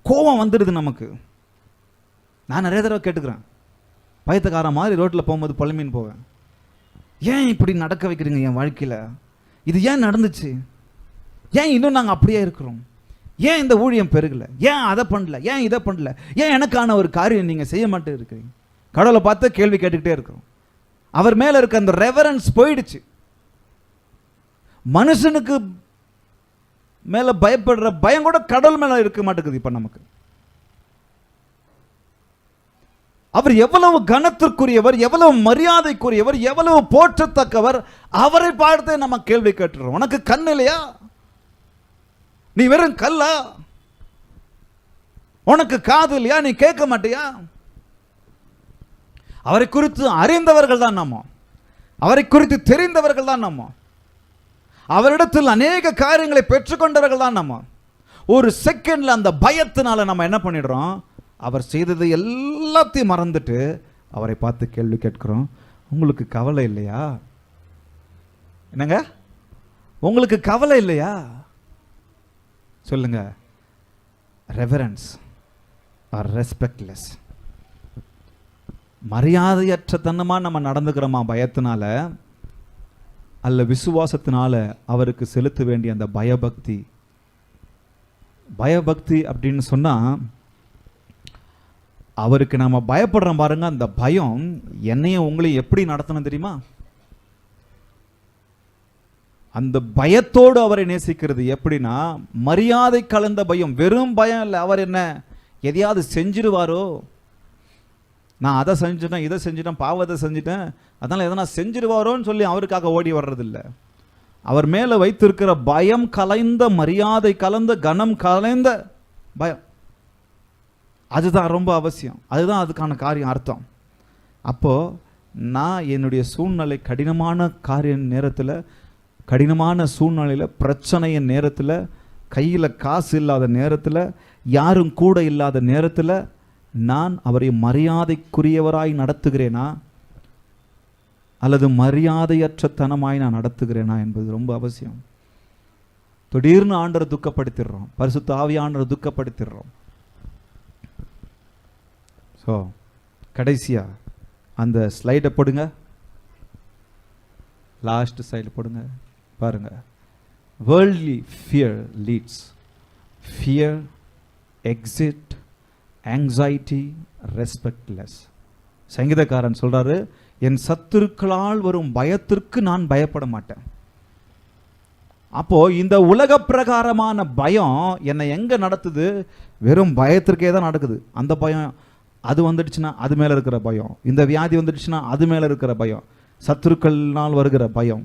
கோபம் வந்துடுது நமக்கு. நான் நிறைய தடவை கேட்டுக்கிறேன், பயத்துக்கார மாதிரி ரோட்டில் போகும்போது பழமின்னு போவேன். ஏன் இப்படி நடக்க வைக்கிறீங்க என் வாழ்க்கையில்? இது ஏன் நடந்துச்சு? ஏன் இன்னும் நாங்கள் அப்படியே இருக்கிறோம்? ஏன் இந்த ஊழியம் பெருகலை? ஏன் அதை பண்ணல? ஏன் இதை பண்ணல? ஏன் எனக்கான ஒரு காரியம் நீங்கள் செய்ய மாட்டே இருக்கிறீங்க? கடவுளை பார்த்து கேள்வி கேட்டுக்கிட்டே இருக்கிறோம். அவர் மேலே இருக்க அந்த ரெவரன்ஸ் போயிடுச்சு. மனுஷனுக்கு மேல பயப்படுற பயம் கூட கடவுள் மேல இருக்க மாட்டேங்குது இப்ப நமக்கு. அவர் எவ்வளவு கனத்திற்குரியவர், எவ்வளவு மரியாதைக்குரியவர், எவ்வளவு போற்றத்தக்கவர், அவரை பார்த்து நம்ம கேள்வி கேட்டுறோம். உனக்கு கண் இல்லையா? நீ வெறும் கல்லா? உனக்கு காது இல்லையா? நீ கேட்க மாட்டியா? அவரை குறித்து அறிந்தவர்கள் தான் நம்ம, அவரை குறித்து தெரிந்தவர்கள் தான் நம்ம, அவரிடத்தில் அநேக காரியங்களை பெற்றுக்கொண்டவர்கள் தான் நம்ம. ஒரு செகண்ட்ல அந்த பயத்தினால நம்ம என்ன பண்ணிடுறோம்? அவர் செய்தது எல்லாத்தையும் மறந்துட்டு அவரை பார்த்து கேள்வி கேட்கிறோம். உங்களுக்கு கவலை இல்லையா? என்னங்க, உங்களுக்கு கவலை இல்லையா? சொல்லுங்க. Reverence R ரெஸ்பெக்ட்லெஸ். மரியாதையற்ற தனமா நம்ம நடந்துக்கிறோமா பயத்தினால, அல்ல விசுவாசத்தினால அவருக்கு செலுத்த வேண்டிய அந்த பயபக்தி? பயபக்தி அப்படின்னு சொன்னா, அவருக்கு நம்ம பயப்படுறோம் பாருங்க, அந்த பயம் என்னையும் உங்களையும் எப்படி நடத்தணும் தெரியுமா? அந்த பயத்தோடு அவரை நேசிக்கிறது எப்படின்னா, மரியாதை கலந்த பயம். வெறும் பயம் இல்லை. அவர் என்ன எதையாவது செஞ்சிருவாரோ, நான் அதை செஞ்சுட்டேன், இதை செஞ்சுட்டேன், பாவத்தை செஞ்சுட்டேன், அதனால எதனா செஞ்சிருவாரோன்னு சொல்லி அவருக்காக ஓடி வர்றதில்லை. அவர் மேல வைத்திருக்கிற பயம் கலைந்த, மரியாதை கலந்த, கனம் கலைந்த பயம், அதுதான் ரொம்ப அவசியம். அதுதான் அதுக்கான காரியம், அர்த்தம். அப்போ நான் என்னுடைய சூழ்நிலை கடினமான காரிய நேரத்தில், கடினமான சூழ்நிலையில், பிரச்சனையின் நேரத்தில், கையில் காசு இல்லாத நேரத்தில், யாரும் கூட இல்லாத நேரத்தில் நான் அவரை மரியாதைக்குரியவராய் நடத்துகிறேனா அல்லது மரியாதையற்ற தனமாய் நான் நடத்துகிறேனா என்பது ரொம்ப அவசியம். திடீர்னு ஆண்டரை துக்கப்படுத்திடுறோம், பரிசுத்த ஆவியானவரை துக்கப்படுத்திடுறோம். ஸோ கடைசியா அந்த ஸ்லைடை போடுங்க, லாஸ்ட் ஸ்லைடு போடுங்க. பாருங்க, worldly fear leads, fear, exit, anxiety, respectless. சங்கீதக்காரன் சொல்றாரு, என் சத்துருக்களால் வரும் பயத்திற்கு நான் பயப்பட மாட்டேன். அப்போ இந்த உலக பிரகாரமான பயம் என்னை எங்க நடத்துது? வெறும் பயத்திற்கே தான் நடக்குது. அந்த பயம், அது வந்துடுச்சுன்னா அது மேல இருக்கிற பயம், இந்த வியாதி வந்துடுச்சுன்னா அது மேல இருக்கிற பயம், சத்துருக்கள்னால் வருகிற பயம்,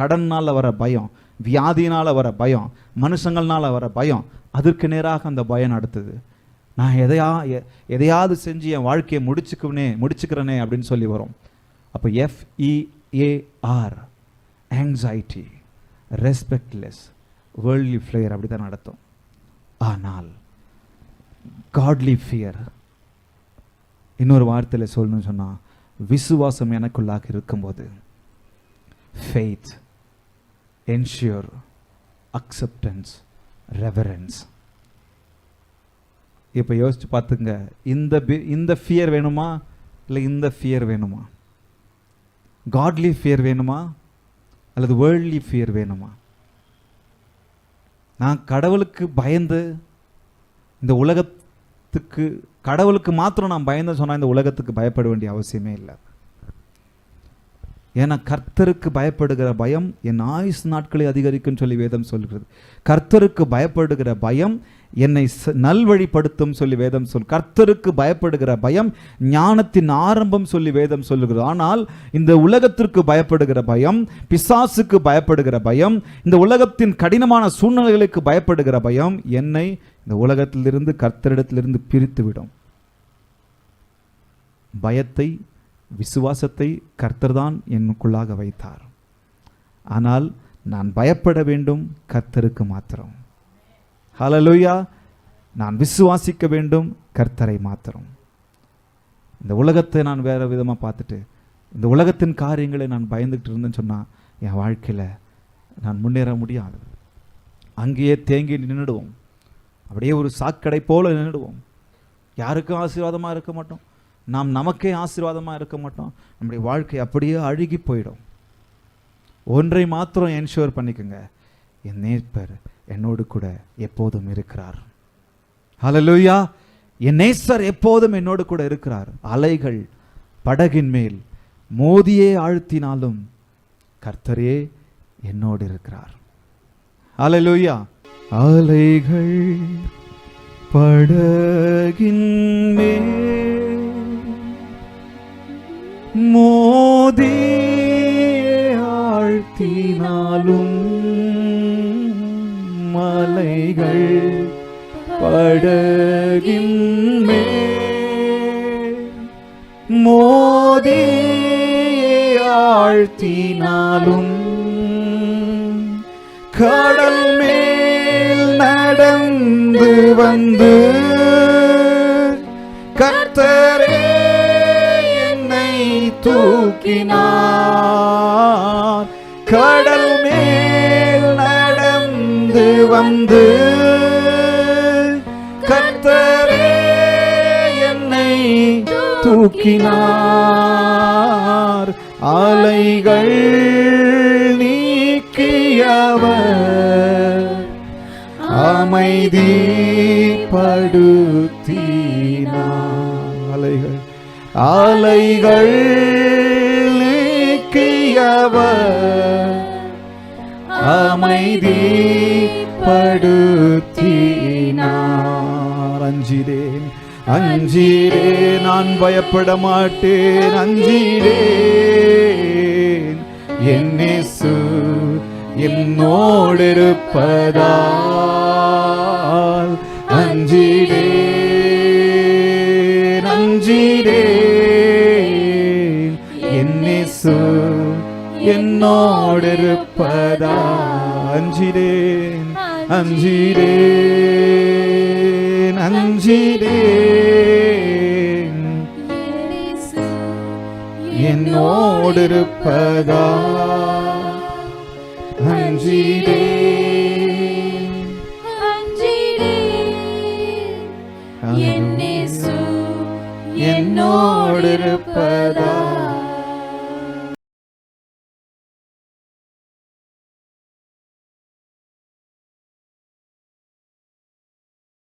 கடனால் வர பயம், வியாதியினால வர பயம், மனுஷங்கள்னால வர பயம், அதற்கு நேராக அந்த பயம் நடத்துது. நான் எதையாவது செஞ்சு என் வாழ்க்கையை முடிச்சுக்கிறேனே அப்படின்னு சொல்லி வரும். அப்போ FEAR, ஆங்ஸைட்டி, ரெஸ்பெக்ட்லெஸ், வேர்ல்ட்லி ஃபியர் அப்படி தான் நடத்தும். ஆனால் காட்லி ஃபியர், இன்னொரு வார்த்தையில் சொல்லணும்னு சொன்னால், விசுவாசம் எனக்குள்ளாக இருக்கும்போது, ஃபெய்த், என்ஷூர், அக்செப்டன்ஸ், ரெவரன்ஸ். இப்போ யோசிச்சு பார்த்துங்க, இந்த ஃபியர் வேணுமா இல்லை இந்த ஃபியர் வேணுமா? காட்லி ஃபியர் வேணுமா அல்லது வேர்ல்ட்லி ஃபியர் வேணுமா? நான் கடவுளுக்கு பயந்து இந்த உலகத்துக்கு, கடவுளுக்கு மாத்திரம் நான் பயந்து சொன்னால் இந்த உலகத்துக்கு பயப்பட வேண்டிய அவசியமே இல்லை. ஏன்னா கர்த்தருக்கு பயப்படுகிற பயம் என் ஆயுசு நாட்களை அதிகரிக்கும் சொல்லி வேதம் சொல்கிறது. கர்த்தருக்கு பயப்படுகிற பயம் என்னை நல்வழிப்படுத்தும் சொல்லி வேதம் கர்த்தருக்கு பயப்படுகிற பயம் ஞானத்தின் ஆரம்பம் சொல்லி வேதம் சொல்லுகிறது. ஆனால் இந்த உலகத்திற்கு பயப்படுகிற பயம், பிசாசுக்கு பயப்படுகிற பயம், இந்த உலகத்தின் கடினமான சூழ்நிலைகளுக்கு பயப்படுகிற பயம் என்னை இந்த உலகத்திலிருந்து, கர்த்தரிடத்திலிருந்து பிரித்து விடும். பயத்தை, விசுவாசத்தை கர்த்தர்தான் எனக்குள்ளாக வைத்தார். ஆனால் நான் பயப்பட வேண்டும் கர்த்தருக்கு மாத்திரம். ஹல்லேலூயா. நான் விசுவாசிக்க வேண்டும் கர்த்தரை மாத்திரம். இந்த உலகத்தை நான் வேற விதமாக பார்த்துட்டு, இந்த உலகத்தின் காரியங்களை நான் பயந்துகிட்டு இருந்தேன்னு சொன்னால் என் வாழ்க்கையில் நான் முன்னேற முடியாது. அங்கேயே தேங்கி நின்றுடுவோம். அப்படியே ஒரு சாக்கடை போல நின்றுடுவோம். யாருக்கும் ஆசீர்வாதமாக இருக்க மாட்டோம், நாம் நமக்கே ஆசீர்வாதமாக இருக்க மாட்டோம். நம்முடைய வாழ்க்கை அப்படியே அழுகி போயிடும். ஒன்றை மாத்திரம் என்ஷூர் பண்ணிக்கோங்க, என் நேசர் என்னோடு கூட எப்போதும் இருக்கிறார். ஹல்லேலூயா. என் நேசர் எப்போதும் என்னோடு கூட இருக்கிறார். அலைகள் படகின் மேல் மோதியே ஆழ்த்தினாலும் கர்த்தரே என்னோடு இருக்கிறார். அல்லேலூயா. அலைகள் படகின் மேல் மோதி ஆழ்த்தினாலும் மலைகள் படகின் மேல் மோதி ஆழ்த்தினாலும் கடல் மேல் நடந்து வந்து கர்த்தரே என்னை தூக்கினார். கடல் மேல் நடந்து வந்து கர்த்தரே என்னை தூக்கினார். அலைகள் நீக்கியவர் அமைதிப்படுத்தினார். அலைகள் நீக்கியவர் அமைதிப்படுத்தினார். அஞ்சிரேன் அஞ்சிரேன் நான் பயப்பட மாட்டேன். அஞ்சிரேன் என் இயேசு என்னோடு இருப்பதால். அஞ்சிரேன் அஞ்சிரேன் என் இயேசு என்னோடு இருப்பதால். அஞ்சிரேன் அஞ்சிரேன் அஞ்சிரேன் என்னோடு இருப்பதால். அஞ்சிரேன் அஞ்சிரேன் என் இயேசு என்னோடு இருப்பதால்.